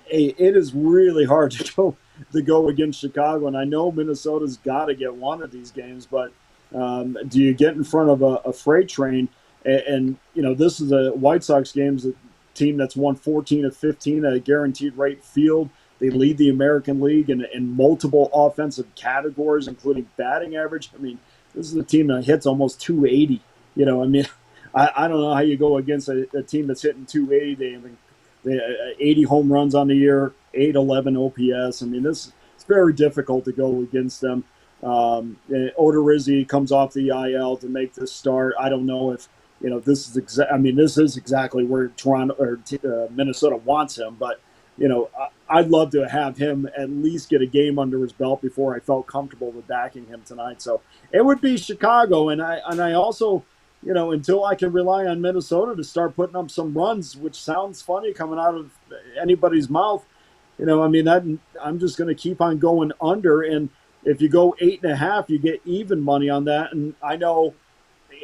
It is really hard to go against Chicago, and I know Minnesota's got to get one of these games. But do you get in front of a freight train? And this is a White Sox game's a team that's won 14 of 15 at a guaranteed rate field. They lead the American League in multiple offensive categories, including batting average. I mean, this is a team that hits almost 280. I mean, I don't know how you go against a team that's hitting 280. They 80 home runs on the year, 811 OPS. I mean, it's very difficult to go against them. Odorizzi comes off the IL to make this start. I don't know if this is exactly where Toronto or Minnesota wants him, but I'd love to have him at least get a game under his belt before I felt comfortable with backing him tonight. So it would be Chicago, and I also, until I can rely on Minnesota to start putting up some runs, which sounds funny coming out of anybody's mouth, I'm just going to keep on going under. And if you go 8.5, you get even money on that. And I know,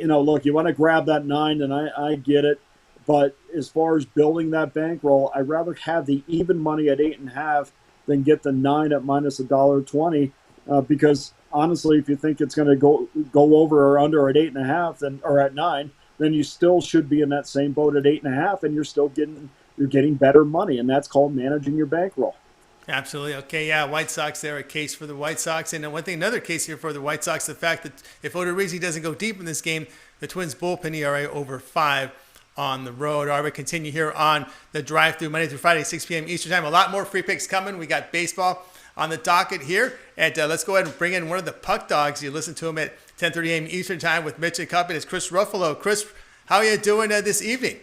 look, you want to grab that 9, and I get it. But as far as building that bankroll, I'd rather have the even money at 8.5 than get the 9 at minus $1.20. Because honestly, if you think it's going to go over or under at 8.5, or at 9, then you still should be in that same boat at 8.5, and you're still getting better money, and that's called managing your bankroll. Absolutely. Okay, yeah, White Sox there, a case for the White Sox. And another case here for the White Sox, the fact that if Odorizzi doesn't go deep in this game, the Twins' bullpen ERA over 5 on the road. All right, we continue here on the drive-through Monday through Friday, 6 p.m. Eastern time. A lot more free picks coming. We got baseball on the docket here. And let's go ahead and bring in one of the puck dogs. You listen to him at 10:30 a.m. Eastern time with Mitch and Company. It's Chris Ruffalo. Chris, how are you doing this evening?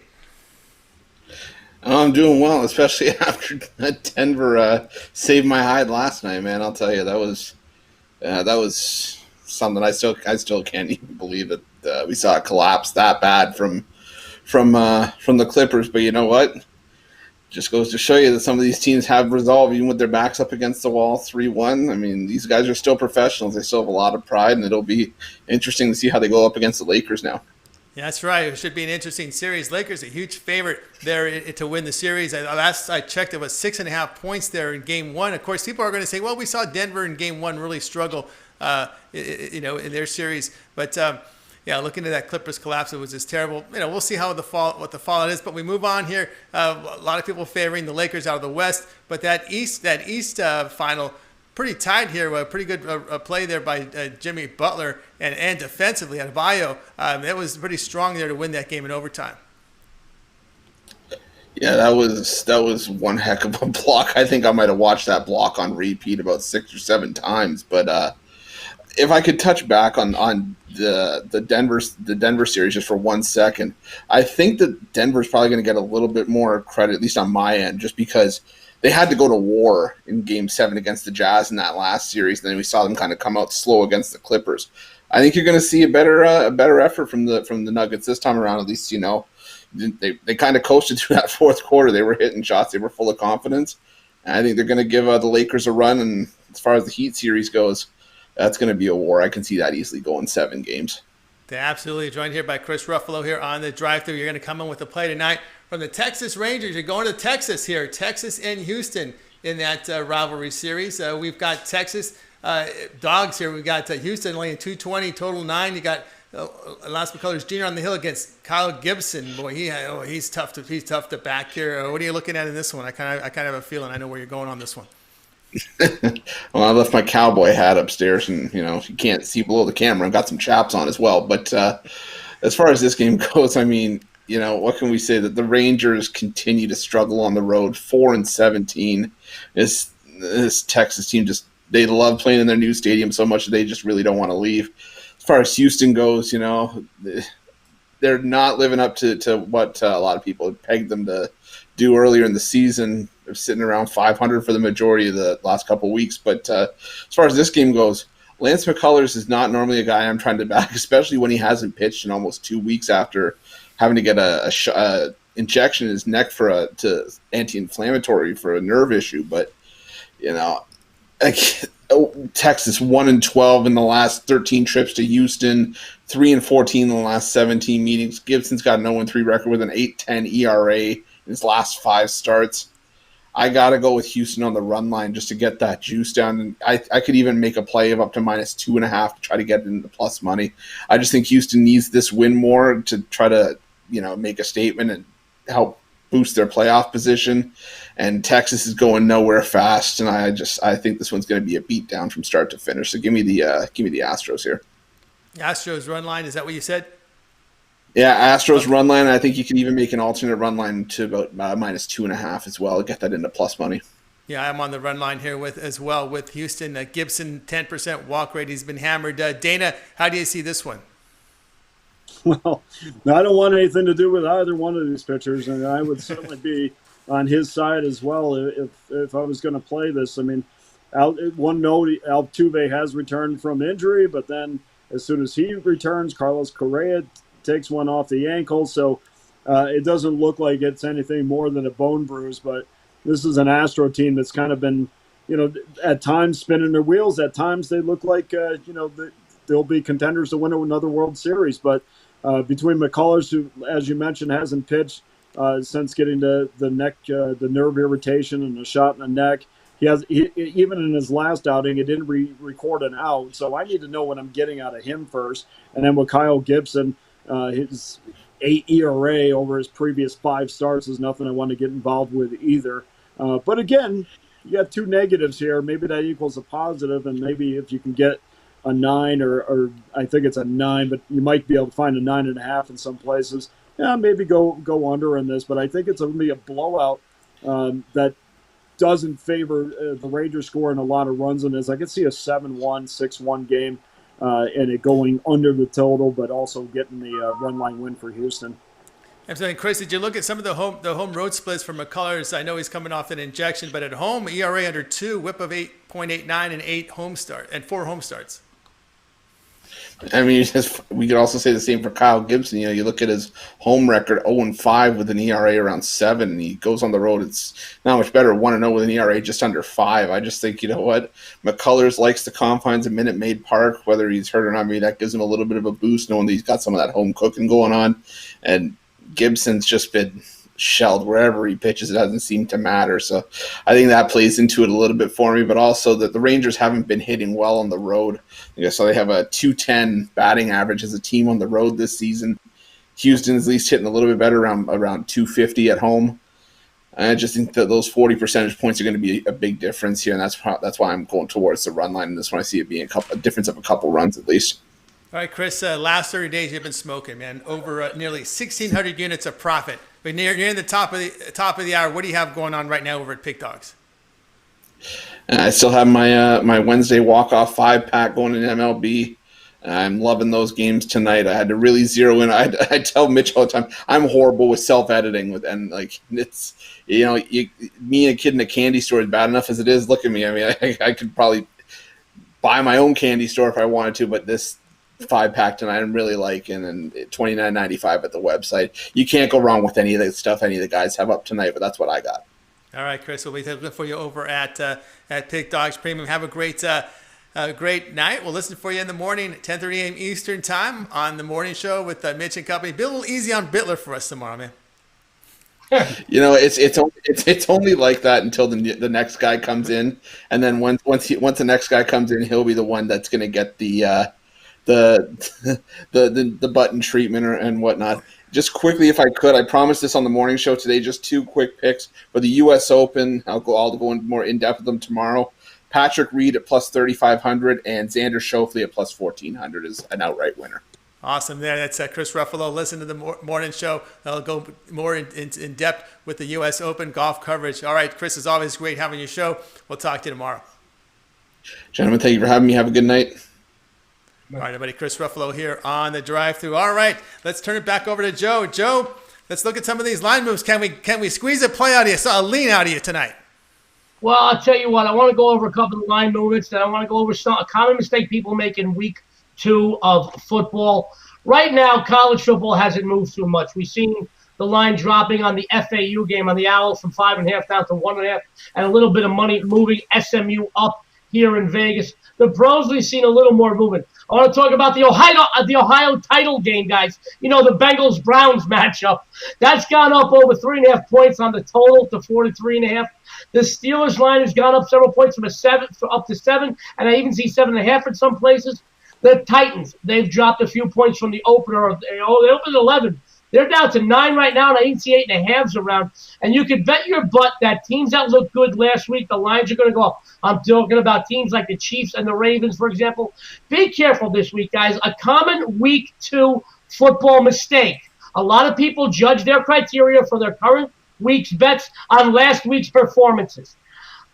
I'm doing well, especially after Denver saved my hide last night, man. I'll tell you, that was something I still can't even believe that we saw a collapse that bad from the Clippers. But you know what? Just goes to show you that some of these teams have resolve even with their backs up against the wall 3-1. I mean, these guys are still professionals. They still have a lot of pride, and it'll be interesting to see how they go up against the Lakers now. Yeah, that's right. It should be an interesting series. Lakers a huge favorite there to win the series. Last I checked, it was 6.5 points there in Game 1. Of course, people are going to say, "Well, we saw Denver in Game 1 really struggle, in their series." But yeah, looking at that Clippers collapse, it was just terrible. We'll see what the fallout is. But we move on here. A lot of people favoring the Lakers out of the West, but that East final. Pretty tight here. A pretty good play there by Jimmy Butler and defensively Adebayo. That was pretty strong there to win that game in overtime. Yeah, that was one heck of a block. I think I might have watched that block on repeat about 6 or 7 times. But if I could touch back on the Denver series just for 1 second, I think that Denver's probably going to get a little bit more credit, at least on my end, just because they had to go to war in Game 7 against the Jazz in that last series. And then we saw them kind of come out slow against the Clippers. I think you're going to see a better effort from the Nuggets this time around. At least they kind of coasted through that fourth quarter. They were hitting shots. They were full of confidence. And I think they're going to give the Lakers a run. And as far as the Heat series goes, that's going to be a war. I can see that easily going 7 games. They're absolutely joined here by Chris Ruffalo here on the drive-thru. You're going to come in with a play tonight from the Texas Rangers. You're going to Texas here, Texas and Houston in that rivalry series. We've got Texas dogs here. We've got Houston laying 220, total 9. You got Las McCullers Jr. on the hill against Kyle Gibson. Boy, he's tough to back here. What are you looking at in this one? I kind of have a feeling I know where you're going on this one. Well, I left my cowboy hat upstairs, and you can't see below the camera. I've got some chaps on as well. But as far as this game goes, I mean, what can we say? That the Rangers continue to struggle on the road. 4-17. This Texas team they love playing in their new stadium so much that they just really don't want to leave. As far as Houston goes, they're not living up to what a lot of people had pegged them to do earlier in the season. They're sitting around 500 for the majority of the last couple of weeks. But as far as this game goes, Lance McCullers is not normally a guy I'm trying to back, especially when he hasn't pitched in almost 2 weeks after having to get a injection in his neck for to anti-inflammatory for a nerve issue. But Texas 1-12 in the last 13 trips to Houston, 3-14 in the last 17 meetings. Gibson's got an 0-3 record with an 8.10 ERA in his last 5 starts. I got to go with Houston on the run line just to get that juice down. And I could even make a play of up to -2.5 to try to get into the plus money. I just think Houston needs this win more to try to, make a statement and help boost their playoff position. And Texas is going nowhere fast. And I think this one's going to be a beatdown from start to finish. So give me the Astros here. Astros run line. Is that what you said? Yeah, Astros run line. I think you can even make an alternate run line to about -2.5 as well. Get that into plus money. Yeah, I'm on the run line here with Houston. Gibson, 10% walk rate. He's been hammered. Dana, how do you see this one? Well, I don't want anything to do with either one of these pitchers, and I would certainly be on his side as well if I was going to play this. I mean, one note, Altuve has returned from injury, but then as soon as he returns, Carlos Correa takes one off the ankle, so it doesn't look like it's anything more than a bone bruise. But this is an Astro team that's kind of been, at times spinning their wheels. At times they look like, they'll be contenders to win another World Series. But between McCullers, who, as you mentioned, hasn't pitched since getting the nerve irritation and a shot in the neck, even in his last outing, it didn't record an out. So I need to know what I'm getting out of him first. And then with Kyle Gibson, his 8 ERA over his previous 5 starts is nothing I want to get involved with either. But again, you got 2 negatives here. Maybe that equals a positive, and maybe if you can get a 9 or I think it's a 9, but you might be able to find a 9.5 in some places. Yeah, maybe go under in this, but I think it's going to be a blowout that doesn't favor the Rangers scoring a lot of runs in this. I could see a 7-1, 6-1 game. And it going under the total, but also getting the run line win for Houston. Absolutely. Chris, did you look at some of the home road splits for McCullers? I know he's coming off an injection, but at home, ERA under 2, WHIP of 8.89, and 4 home starts. I mean, we could also say the same for Kyle Gibson. You know, you look at his home record, 0-5 with an ERA around 7, and he goes on the road. It's not much better, 1-0 with an ERA just under 5. I just think, you know what, McCullers likes the confines of Minute Maid Park, whether he's hurt or not. Maybe that gives him a little bit of a boost, knowing that he's got some of that home cooking going on. And Gibson's just been shelled wherever he pitches. It doesn't seem to matter. So I think that plays into it a little bit for me, but also that the Rangers haven't been hitting well on the road. So they have a 210 batting average as a team on the road this season. Houston's at least hitting a little bit better, around 250 at home. I just think that those 40 percentage points are going to be a big difference here, and that's why I'm going towards the run line in this one. I see it being a difference of a couple runs at least. All right, Chris, last 30 days you've been smoking, man. Over nearly 1,600 units of profit. But near the top of the hour. What do you have going on right now over at Pick Dogs? I still have my Wednesday walk-off 5-pack going in MLB. I'm loving those games tonight. I had to really zero in. I tell Mitch all the time, I'm horrible with self-editing, it's, you know, me and a kid in a candy store is bad enough as it is. Look at me. I mean, I could probably buy my own candy store if I wanted to, but this 5-pack tonight I'm really liking, and $29.95 at the website. You can't go wrong with any of the stuff any of the guys have up tonight, but that's what I got. All right, Chris, we'll be looking for you over at Pick Dogs Premium. Have a great night. We'll listen for you in the morning at 10:30 a.m. Eastern Time on the morning show with Mitch and company. Be a little easy on Bitler for us tomorrow, man. You know, it's only like that until the next guy comes in, and then once the next guy comes in, he'll be the one that's going to get the button treatment and whatnot. Just quickly, if I could, I promised this on the morning show today. Just 2 quick picks for the U.S. Open. I'll go in more in depth with them tomorrow. Patrick Reed at plus 3,500 and Xander Schauffele at plus 1,400 is an outright winner. Awesome. There, that's Chris Ruffalo. Listen to the morning show. I'll go more in depth with the U.S. Open golf coverage. All right, Chris, it's always great having your show. We'll talk to you tomorrow. Gentlemen, thank you for having me. Have a good night. All right, everybody, Chris Ruffalo here on the drive-thru. All right, let's turn it back over to Joe. Joe, let's look at some of these line moves. Can we squeeze a play out of you, a lean out of you tonight? Well, I'll tell you what. I want to go over a couple of line movements. Then I want to go over a common mistake people make in week 2 of football. Right now, college football hasn't moved too much. We've seen the line dropping on the FAU game on the Owls from 5.5 down to 1.5, and a little bit of money moving SMU up here in Vegas. The pros, we've seen a little more movement. I want to talk about the Ohio title game, guys. You know, the Bengals-Browns matchup. That's gone up over 3.5 points on the total to 43.5. The Steelers line has gone up several points from up to 7, and I even see 7.5 in some places. The Titans, they've dropped a few points from the opener. They opened 11. They're down to 9 right now, and I even see 8.5s around. And you can bet your butt that teams that looked good last week, the lines are going to go up. I'm talking about teams like the Chiefs and the Ravens, for example. Be careful this week, guys. A common week 2 football mistake. A lot of people judge their criteria for their current week's bets on last week's performances.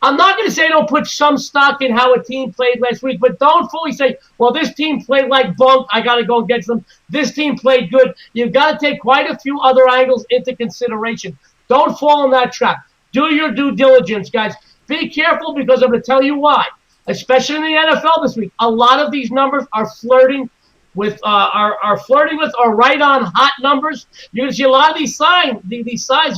I'm not going to say don't put some stock in how a team played last week, but don't fully say, well, this team played like bunk, I got to go against them. This team played good. You've got to take quite a few other angles into consideration. Don't fall in that trap. Do your due diligence, guys. Be careful, because I'm going to tell you why. Especially in the NFL this week, a lot of these numbers are flirting with or right on hot numbers. You're going to see a lot of these signs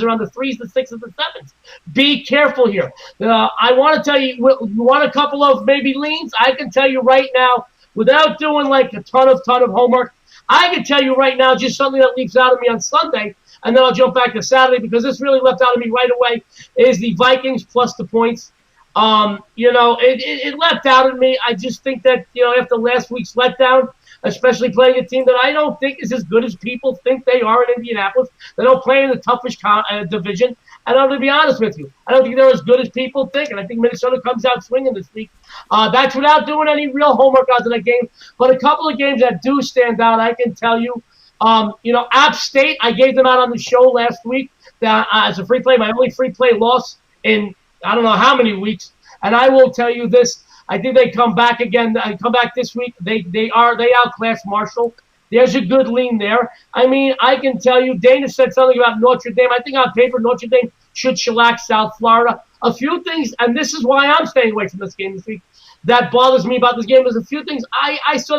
around the 3s, the 6s, and the 7s. Be careful here. I want to tell you, you want a couple of maybe leans? I can tell you right now, without doing like a ton of homework, I can tell you right now just something that leaps out of me on Sunday, and then I'll jump back to Saturday, because this really leapt out of me right away, is the Vikings plus the points. It leapt out of me. I just think that, after last week's letdown, especially playing a team that I don't think is as good as people think they are in Indianapolis. They don't play in the toughest division. And I'm going to be honest with you, I don't think they're as good as people think. And I think Minnesota comes out swinging this week. That's without doing any real homework onto that game. But a couple of games that do stand out, I can tell you. App State, I gave them out on the show last week as a free play. My only free play loss in I don't know how many weeks. And I will tell you this. I think they come back again. Come back this week. They outclass Marshall. There's a good lean there. I mean, I can tell you, Dana said something about Notre Dame. I think on paper, Notre Dame should shellac South Florida. A few things, and this is why I'm staying away from this game this week, that bothers me about this game is a few things I saw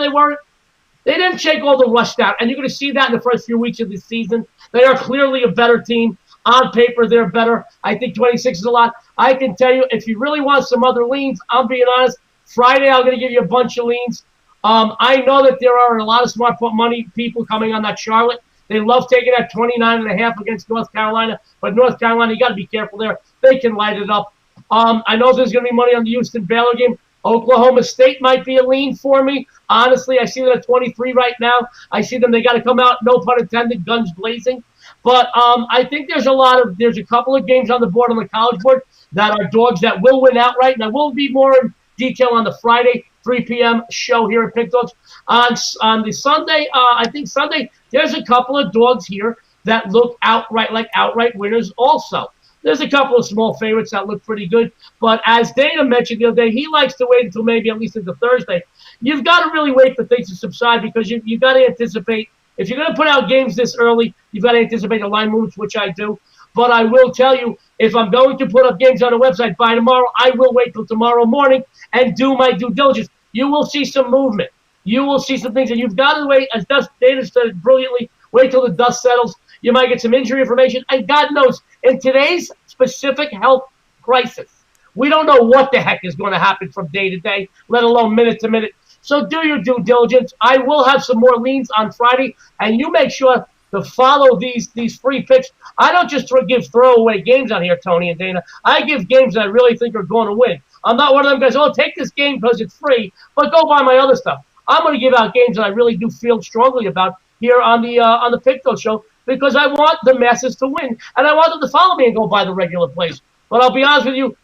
they didn't shake all the rust out, and you're going to see that in the first few weeks of this season. They are clearly a better team. On paper, they're better. I think 26 is a lot. I can tell you, if you really want some other leans, I'm being honest, Friday I'm going to give you a bunch of leans. I know that there are a lot of smart money people coming on that Charlotte. They love taking that 29.5 against North Carolina, but North Carolina, you got to be careful there. They can light it up. I know there's going to be money on the Houston-Baylor game. Oklahoma State might be a lean for me. Honestly, I see them at 23 right now. I see them. They got to come out, no pun intended, guns blazing. But I think there's a couple of games on the board on the college board that are dogs that will win outright, and I will be more in detail on the Friday 3 p.m. show here at Pick Dogs. On the Sunday, I think Sunday, there's a couple of dogs here that look outright winners also. There's a couple of small favorites that look pretty good. But as Dana mentioned the other day, he likes to wait until maybe at least into Thursday. You've got to really wait for things to subside because you've got to anticipate. If you're going to put out games this early, you've got to anticipate the line moves, which I do. But I will tell you, if I'm going to put up games on the website by tomorrow, I will wait till tomorrow morning and do my due diligence. You will see some movement. You will see some things. And you've got to wait, as Dana said brilliantly, wait till the dust settles. You might get some injury information. And God knows, in today's specific health crisis, we don't know what the heck is going to happen from day to day, let alone minute to minute. So do your due diligence. I will have some more leans on Friday, and you make sure to follow these free picks. I don't just give throwaway games on here, Tony and Dana. I give games that I really think are going to win. I'm not one of them guys, take this game because it's free, but go buy my other stuff. I'm going to give out games that I really do feel strongly about here on the Pick Dog Show because I want the masses to win, and I want them to follow me and go buy the regular plays. But I'll be honest with you,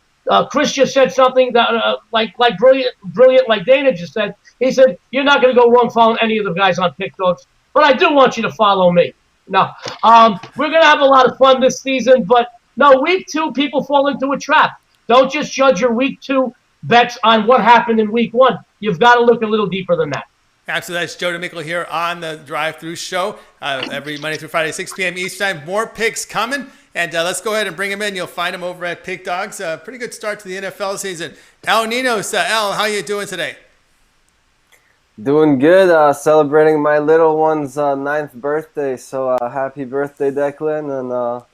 Chris just said something that like brilliant, like Dana just said. He said, you're not going to go wrong following any of the guys on Pick Dogs, but I do want you to follow me. No, we're going to have a lot of fun this season, but no, week 2, people fall into a trap. Don't just judge your week 2 bets on what happened in week 1. You've got to look a little deeper than that. Absolutely. That's Joe DeMickle here on the Drive-Thru Show every Monday through Friday, 6 p.m. Eastern time. More picks coming, and let's go ahead and bring him in. You'll find him over at Pick Dogs. Pretty good start to the NFL season. El Ninos, El, how you doing today? Doing good. Celebrating my little one's 9th birthday. So happy birthday, Declan, and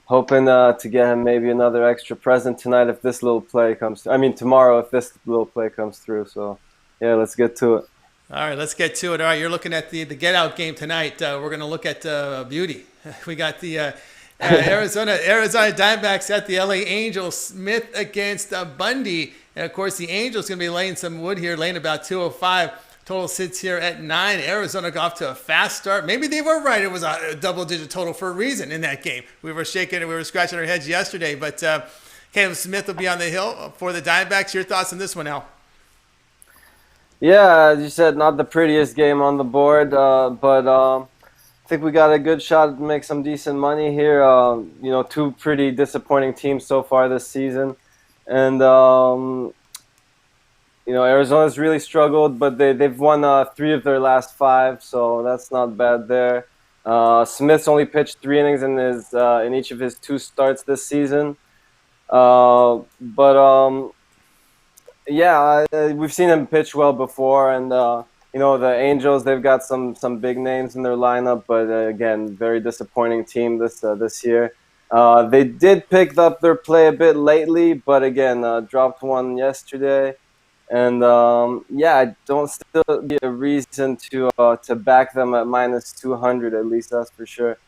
hoping to get him maybe another extra present tonight if this little play comes through. I mean, tomorrow if this little play comes through. So, yeah, let's get to it. All right, let's get to it. All right, you're looking at the Get Out game tonight. We're going to look at beauty. We got the Arizona Diamondbacks at the LA Angels. Smith against Bundy. And, of course, the Angels going to be laying some wood here, laying about 205. Total sits here at 9. Arizona got off to a fast start. Maybe they were right. It was a double-digit total for a reason in that game. We were shaking and we were scratching our heads yesterday. But Caleb Smith will be on the hill for the Diamondbacks. Your thoughts on this one, Al? Yeah, as you said, not the prettiest game on the board, but I think we got a good shot to make some decent money here. 2 pretty disappointing teams so far this season. And Arizona's really struggled, but they've won 3 of their last 5, so that's not bad there. Smith's only pitched 3 innings in each of his 2 starts this season. We've seen him pitch well before, and the Angels, they've got some big names in their lineup, but again, very disappointing team this year. They did pick up their play a bit lately, but again, dropped one yesterday. And I don't still get a reason to back them at minus 200, at least that's for sure.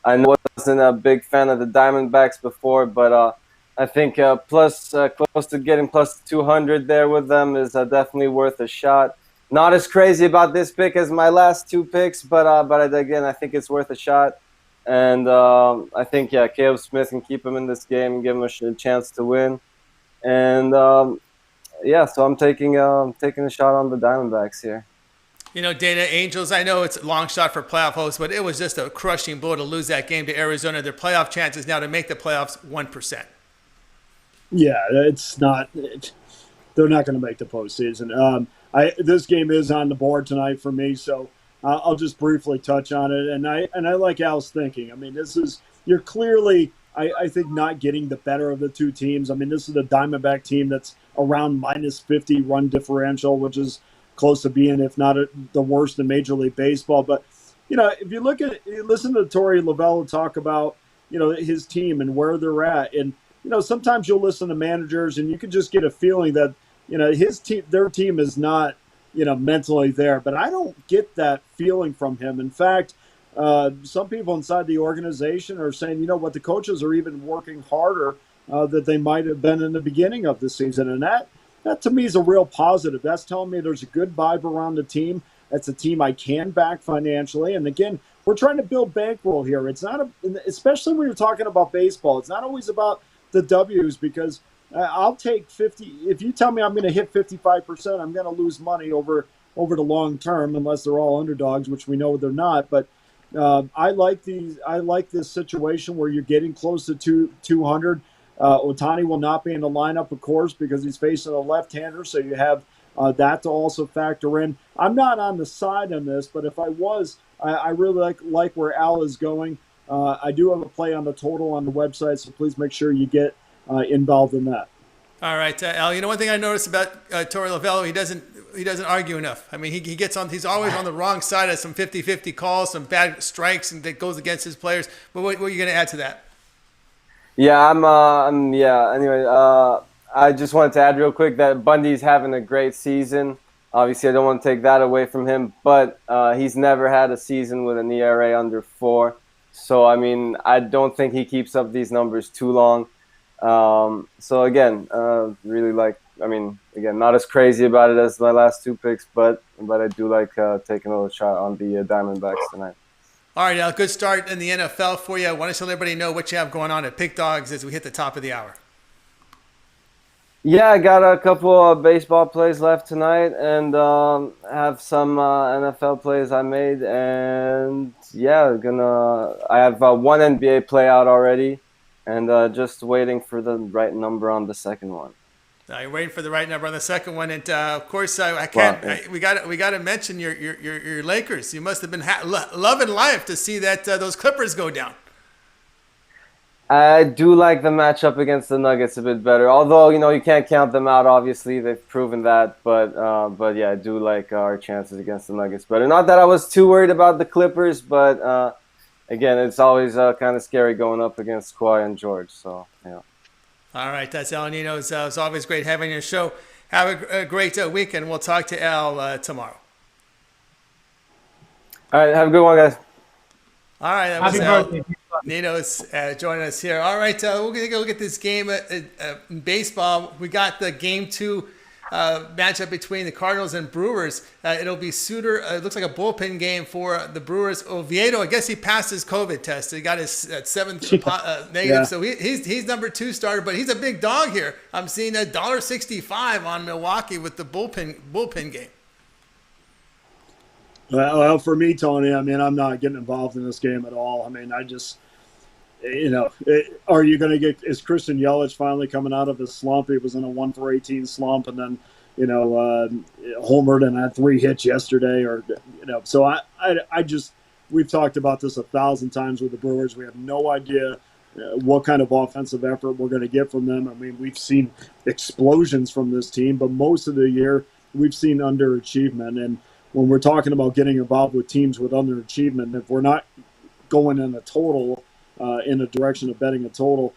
I know I wasn't a big fan of the Diamondbacks before, but I think close to getting plus 200 there with them is definitely worth a shot. Not as crazy about this pick as my last 2 picks, but again, I think it's worth a shot. And I think Caleb Smith can keep him in this game and give him a chance to win. And so I'm taking a shot on the Diamondbacks here. Dana, Angels, I know it's a long shot for playoff hosts, but it was just a crushing blow to lose that game to Arizona. Their playoff chances now to make the playoffs 1%. Yeah, it's not. They're not going to make the postseason. This game is on the board tonight for me, so I'll just briefly touch on it. And I like Al's thinking. I mean, you're clearly, I think, not getting the better of the two teams. I mean, this is a Diamondback team that's around minus 50 run differential, which is close to being, if not the worst in Major League Baseball. But, if you listen to Torey Lovullo talk about, his team and where they're at. And, sometimes you'll listen to managers and you can just get a feeling that, their team is not, mentally there. But I don't get that feeling from him. In fact, some people inside the organization are saying, what, the coaches are even working harder that they might have been in the beginning of the season. And that to me is a real positive. That's telling me there's a good vibe around the team. That's a team I can back financially. And again, we're trying to build bankroll here. It's not especially when you're talking about baseball, it's not always about the W's, because I'll take 50. If you tell me I'm going to hit 55%, I'm going to lose money over the long term, unless they're all underdogs, which we know they're not. But I like this situation where you're getting close to 200. Ohtani will not be in the lineup, of course, because he's facing a left-hander, so you have that to also factor in. I'm not on the side on this, but if I was, I really like where Al is going. I do have a play on the total on the website, so please make sure you get involved in that. All right, Al. One thing I noticed about Torey Lovullo, he doesn't argue enough. I mean, he gets on. He's always on the wrong side of some 50-50 calls, some bad strikes, and that goes against his players. But what are you going to add to that? Yeah, Anyway, I just wanted to add real quick that Bundy's having a great season. Obviously, I don't want to take that away from him, but he's never had a season with an ERA under 4. So, I mean, I don't think he keeps up these numbers too long. So, again, really not as crazy about it as my last 2 picks, but I do like taking a little shot on the Diamondbacks tonight. All right, Al, good start in the NFL for you. I want to let everybody know what you have going on at Pick Dogs as we hit the top of the hour. Yeah, I got a couple of baseball plays left tonight, and have some NFL plays I made, and I have one NBA play out already, and just waiting for the right number on the second one. You're waiting for the right number on the second one, and of course, we got to mention your Lakers. You must have been loving life to see that those Clippers go down. I do like the matchup against the Nuggets a bit better. Although, you can't count them out, obviously. They've proven that. But yeah, I do like our chances against the Nuggets better. Not that I was too worried about the Clippers, but again, it's always kind of scary going up against Kawhi and George. So, yeah. All right, that's Al Nino. It's always great having your show. Have a great weekend. We'll talk to Al tomorrow. All right, have a good one, guys. All right, that was Al. Nino's joining us here. All right, we're going to go look at this game in baseball. We got the Game 2 matchup between the Cardinals and Brewers. It'll be Suter. It looks like a bullpen game for the Brewers. Oviedo, I guess he passed his COVID test. He got his 7th negative, yeah. So he's number 2 starter, but he's a big dog here. I'm seeing $1.65 on Milwaukee with the bullpen game. Well, for me, Tony, I mean, I'm not getting involved in this game at all. I mean, I just, are you going to get, is Christian Yelich finally coming out of his slump? He was in a 1-for-18 slump and then, homered and had 3 hits yesterday so I just, we've talked about this 1,000 times with the Brewers. We have no idea what kind of offensive effort we're going to get from them. I mean, we've seen explosions from this team, but most of the year we've seen underachievement. And when we're talking about getting involved with teams with underachievement, if we're not going in a total, in a direction of betting a total,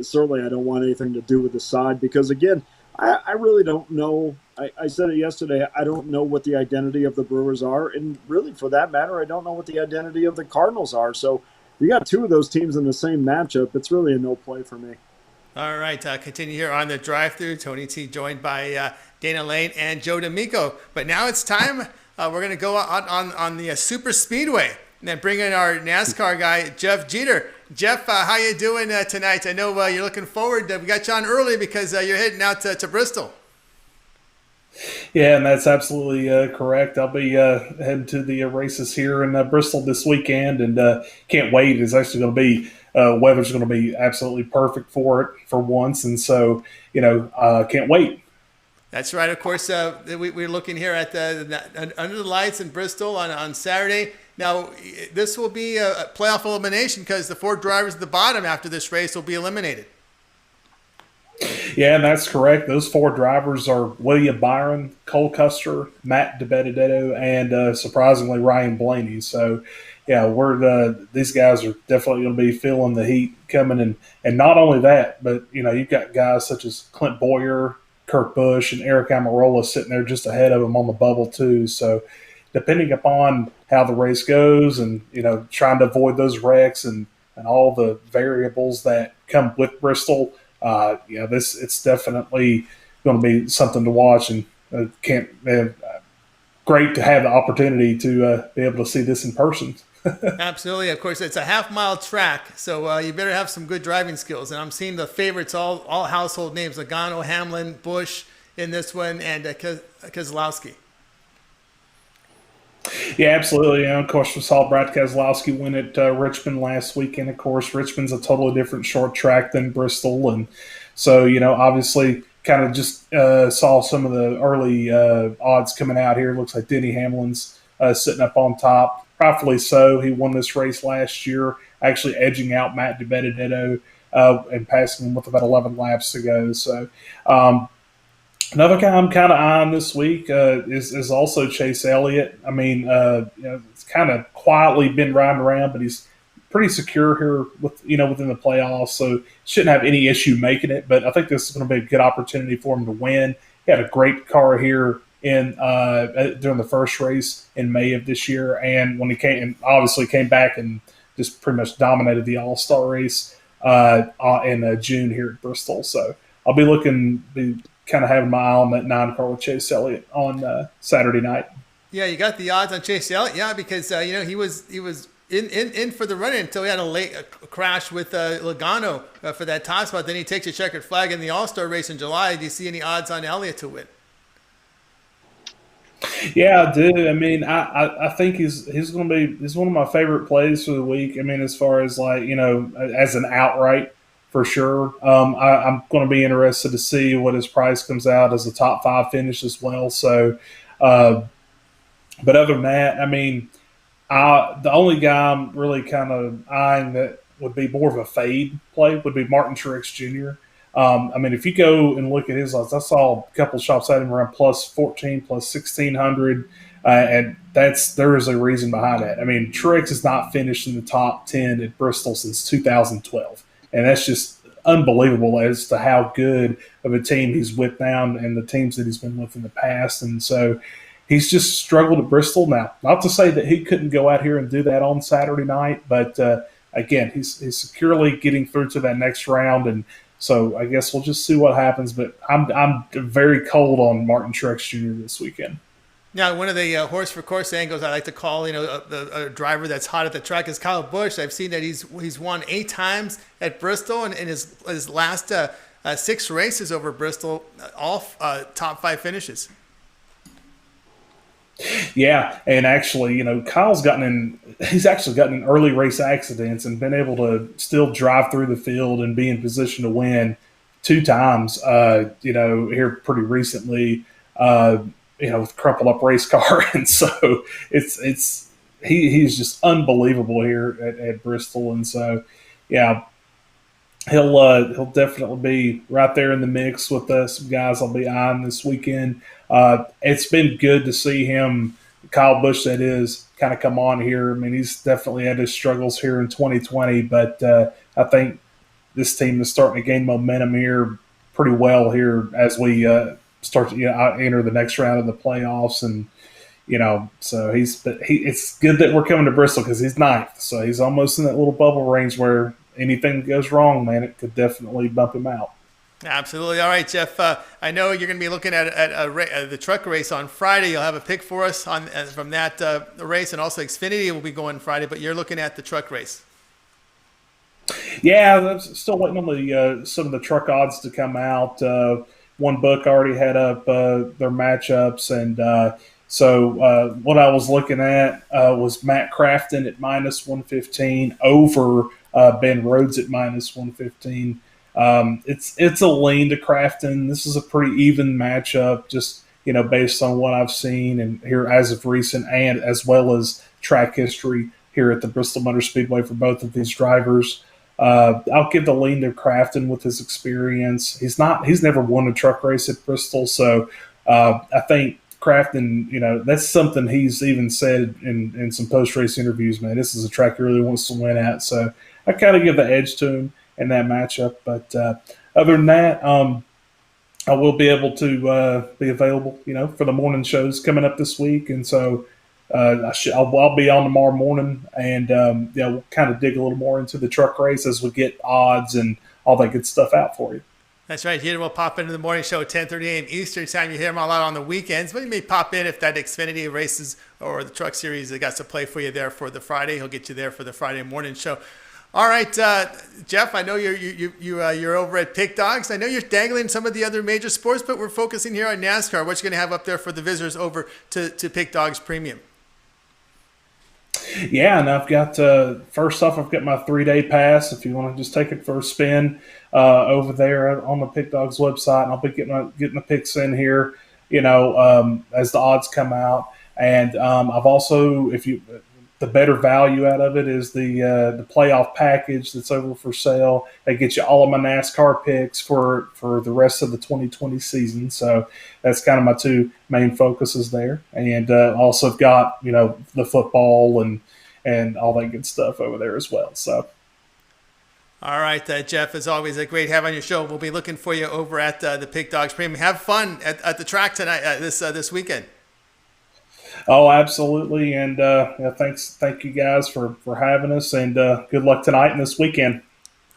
certainly I don't want anything to do with the side because, again, I really don't know. I said it yesterday. I don't know what the identity of the Brewers are. And really, for that matter, I don't know what the identity of the Cardinals are. So you got 2 of those teams in the same matchup. It's really a no play for me. All right, continue here on the drive-thru. Tony T joined by Dana Lane and Joe D'Amico. But now it's time. We're going to go on the super speedway and then bring in our NASCAR guy, Jeff Jeter. Jeff, how you doing tonight? I know you're looking forward. We got you on early because you're heading out to Bristol. Yeah, and that's absolutely correct. I'll be heading to the races here in Bristol this weekend, and can't wait. It's actually going to be weather's going to be absolutely perfect for it for once, and so can't wait. That's right. Of course, we're looking here at under the lights in Bristol on Saturday. Now, this will be a playoff elimination because the 4 drivers at the bottom after this race will be eliminated. Yeah, and that's correct. Those 4 drivers are William Byron, Cole Custer, Matt DiBenedetto, and surprisingly Ryan Blaney. So, yeah, these guys are definitely going to be feeling the heat coming, and not only that, but you've got guys such as Clint Boyer, Kurt Busch, and Eric Almirola sitting there just ahead of him on the bubble too. So, depending upon how the race goes, and trying to avoid those wrecks and all the variables that come with Bristol. It's definitely going to be something to watch, and great to have the opportunity to be able to see this in person. Absolutely. Of course, it's a half-mile track, so you better have some good driving skills. And I'm seeing the favorites, all household names: Logano, Hamlin, Busch in this one, and Keselowski. Yeah, absolutely. Of course, we saw Brad Keselowski win at Richmond last weekend. Of course, Richmond's a totally different short track than Bristol. And so, obviously kind of just saw some of the early odds coming out here. Looks like Denny Hamlin's sitting up on top. Rightfully so. He won this race last year, actually edging out Matt DiBenedetto and passing him with about 11 laps to go. So, another guy I'm kind of eyeing this week is also Chase Elliott. I mean, it's kind of quietly been riding around, but he's pretty secure here within the playoffs, so shouldn't have any issue making it. But I think this is going to be a good opportunity for him to win. He had a great car here during the first race in May of this year, and when he came back and just pretty much dominated the All-Star race in June here at Bristol. So I'll be kind of having my eye on that 9 car with Chase Elliott on Saturday night. Yeah, you got the odds on Chase Elliott. Yeah, because he was in for the run until he had a crash with Logano for that top spot. Then he takes a checkered flag in the All-Star race in July. Do you see any odds on Elliott to win? Yeah, I do. I mean, I think he's one of my favorite plays for the week. I mean, as far as as an outright. For sure. I'm going to be interested to see what his price comes out as a top 5 finish as well. So, but other than that, I mean, the only guy I'm really kind of eyeing that would be more of a fade play would be Martin Truex Jr. I mean, if you go and look at his odds, I saw a couple shops at him around plus 14, plus 1,600, and there is a reason behind that. I mean, Truex has not finished in the top 10 at Bristol since 2012. And that's just unbelievable as to how good of a team he's with now and the teams that he's been with in the past. And so he's just struggled at Bristol. Now, not to say that he couldn't go out here and do that on Saturday night, but again, he's securely getting through to that next round. And so I guess we'll just see what happens. But I'm very cold on Martin Truex Jr. this weekend. Now, one of the horse for course angles I like to call, a driver that's hot at the track is Kyle Busch. I've seen that he's won 8 times at Bristol, and in his last 6 races over Bristol, all top 5 finishes. Yeah, and actually, Kyle's he's actually gotten in early race accidents and been able to still drive through the field and be in position to win 2 times. Here pretty recently. With a crumpled up race car. And so he's just unbelievable here at Bristol. And so, yeah, he'll definitely be right there in the mix with some guys I'll be eyeing this weekend. It's been good to see him, Kyle Busch, that is, kind of come on here. I mean, he's definitely had his struggles here in 2020, but I think this team is starting to gain momentum here pretty well here as we start to enter the next round of the playoffs. And so it's good that we're coming to Bristol because he's 9th, so he's almost in that little bubble range where anything goes wrong, man, it could definitely bump him out. Absolutely. All right, Jeff, I know you're going to be looking at the truck race on Friday. You'll have a pick for us from that race, and also Xfinity will be going Friday, but you're looking at the truck race. Yeah, I'm still waiting on some of the truck odds to come out. One book already had up their matchups, and so what I was looking at was Matt Crafton at -115 over Ben Rhodes at -115. It's a lean to Crafton. This is a pretty even matchup, just based on what I've seen and here as of recent, and as well as track history here at the Bristol Motor Speedway for both of these drivers. I'll give the lean to Crafton with his experience. He's never won a truck race at Bristol, so I think Crafton, that's something he's even said in some post-race interviews, man. This is a track he really wants to win at, so I kind of give the edge to him in that matchup. But other than that, I will be able to be available, for the morning shows coming up this week, and so I'll be on tomorrow morning, and we'll kind of dig a little more into the truck race as we get odds and all that good stuff out for you. That's right. Here we'll pop into the morning show at 10:30 a.m. Eastern time. You hear him a lot on the weekends, but you may pop in if that Xfinity races or the Truck Series that got to play for you there for the Friday. He'll get you there for the Friday morning show. All right, Jeff. I know you're over at Pick Dogs. I know you're dangling some of the other major sports, but we're focusing here on NASCAR. What you going to have up there for the visitors over to Pick Dogs Premium? Yeah, and I've got first off, I've got my 3-day pass. If you want to just take it for a spin over there on the Pick Dogs website, and I'll be getting the picks in here, as the odds come out. And I've also, the better value out of it is the playoff package that's over for sale. They get you all of my NASCAR picks for the rest of the 2020 season. So that's kind of my two main focuses there. And also got, the football and all that good stuff over there as well. So. All right, Jeff, as always, great to have on your show. We'll be looking for you over at the Pick Dogs Premium. Have fun at the track tonight, this weekend. Oh, absolutely. And thank you guys for having us, and good luck tonight and this weekend.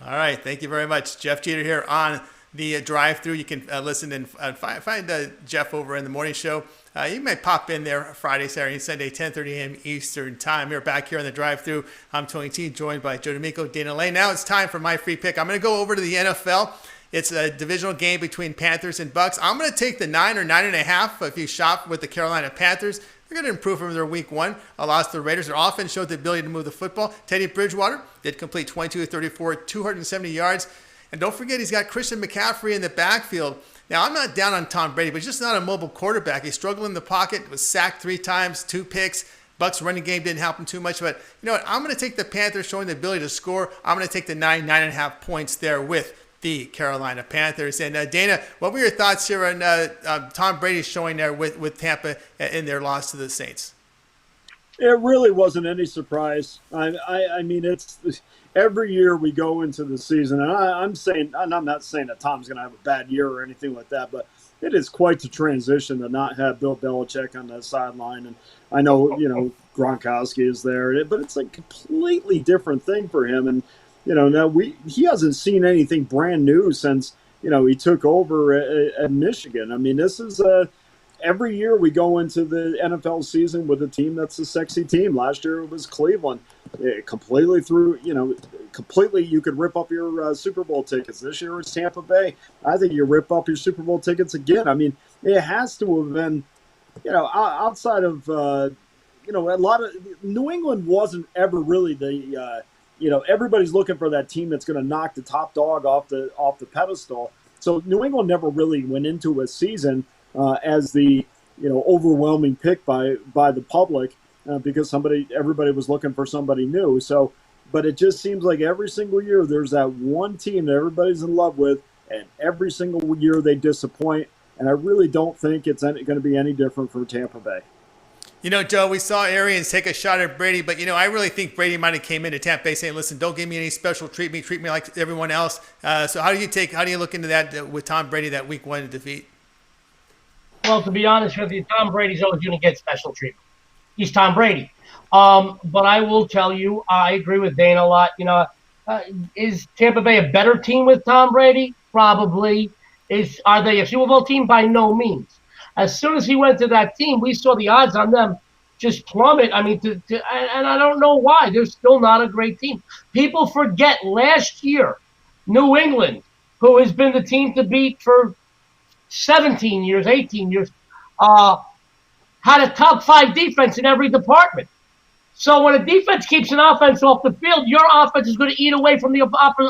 All right. Thank you very much. Jeff Jeter here on the drive-through. You can listen and find Jeff over in the morning show. You may pop in there Friday, Saturday, and Sunday, 10:30 a.m. Eastern time. We're back here on the drive-through. I'm Tony T, joined by Joe D'Amico, Dana Lane. Now it's time for my free pick. I'm going to go over to the NFL. It's a divisional game between Panthers and Bucks. I'm going to take the 9 or 9.5 if you shop with the Carolina Panthers. They're going to improve from their week one. A loss to the Raiders. Their offense showed the ability to move the football. Teddy Bridgewater did complete 22 of 34, 270 yards. And don't forget, he's got Christian McCaffrey in the backfield. Now, I'm not down on Tom Brady, but he's just not a mobile quarterback. He struggled in the pocket, was sacked 3 times, 2 picks. Bucks running game didn't help him too much. But you know what? I'm going to take the Panthers showing the ability to score. I'm going to take the 9.5 points there with the Carolina Panthers. And Dana, what were your thoughts here on Tom Brady showing there with Tampa in their loss to the Saints? It really wasn't any surprise. I mean, it's every year we go into the season, and I'm not saying that Tom's going to have a bad year or anything like that, but it is quite the transition to not have Bill Belichick on the sideline. And I know, Gronkowski is there, but it's a completely different thing for him. And now he hasn't seen anything brand new since he took over at Michigan. I mean, this is every year we go into the NFL season with a team that's a sexy team. Last year it was Cleveland. Completely you could rip up your Super Bowl tickets. This year it's Tampa Bay. I think you rip up your Super Bowl tickets again. I mean, it has to have been, outside of, a lot of New England wasn't ever really the, everybody's looking for that team that's going to knock the top dog off the pedestal. So New England never really went into a season as the overwhelming pick by the public because everybody was looking for somebody new. So, but it just seems like every single year there's that one team that everybody's in love with, and every single year they disappoint. And I really don't think it's going to be any different for Tampa Bay. Joe, we saw Arians take a shot at Brady, but, I really think Brady might have came into Tampa Bay saying, listen, don't give me any special treatment. Treat me like everyone else. So how do you look into that with Tom Brady, that week 1 defeat? Well, to be honest with you, Tom Brady's always going to get special treatment. He's Tom Brady. But I will tell you, I agree with Dana a lot. Is Tampa Bay a better team with Tom Brady? Probably. Are they a Super Bowl team? By no means. As soon as he went to that team, we saw the odds on them just plummet. I mean, and I don't know why. They're still not a great team. People forget last year, New England, who has been the team to beat for 17 years, 18 years, had a top 5 defense in every department. So when a defense keeps an offense off the field, your offense is going to eat away from the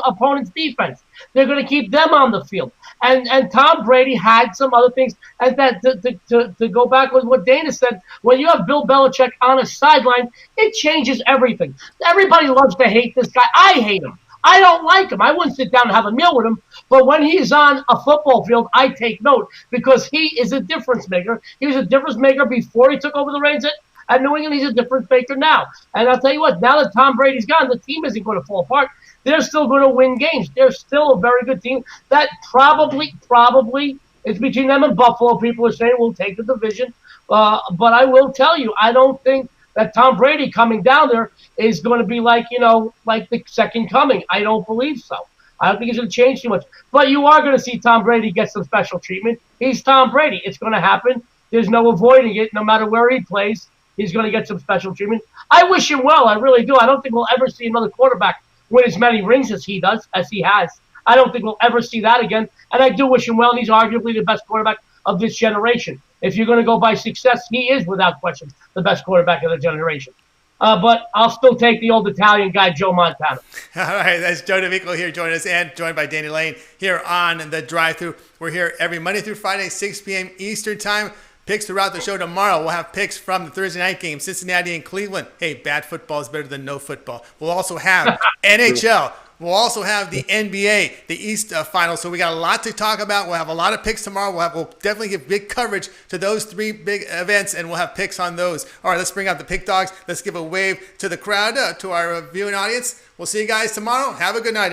opponent's defense. They're going to keep them on the field. And Tom Brady had some other things. And that to go back with what Dana said, when you have Bill Belichick on a sideline, it changes everything. Everybody loves to hate this guy. I hate him. I don't like him. I wouldn't sit down and have a meal with him. But when he's on a football field, I take note because he is a difference maker. He was a difference maker before he took over the reins at New England. He's a difference maker now. And I'll tell you what, now that Tom Brady's gone, the team isn't going to fall apart. They're still going to win games. They're still a very good team. That probably it's between them and Buffalo. People are saying we'll take the division. But I will tell you, I don't think that Tom Brady coming down there is going to be like the second coming. I don't believe so. I don't think he's going to change too much. But you are going to see Tom Brady get some special treatment. He's Tom Brady. It's going to happen. There's no avoiding it. No matter where he plays, he's going to get some special treatment. I wish him well. I really do. I don't think we'll ever see another quarterback win as many rings as he has. I don't think we'll ever see that again. And I do wish him well. And he's arguably the best quarterback of this generation. If you're going to go by success, he is without question the best quarterback of the generation. But I'll still take the old Italian guy, Joe Montana. All right, that's Joe DeVico here joining us and joined by Danny Lane here on The Drive-Thru. We're here every Monday through Friday, 6 p.m. Eastern Time. Picks throughout the show tomorrow. We'll have picks from the Thursday night game, Cincinnati and Cleveland. Hey, bad football is better than no football. We'll also have NHL. We'll also have the NBA, the East Final. So we got a lot to talk about. We'll have a lot of picks tomorrow. We'll definitely give big coverage to those three big events, and we'll have picks on those. All right, let's bring out the pick dogs. Let's give a wave to the crowd, to our viewing audience. We'll see you guys tomorrow. Have a good night.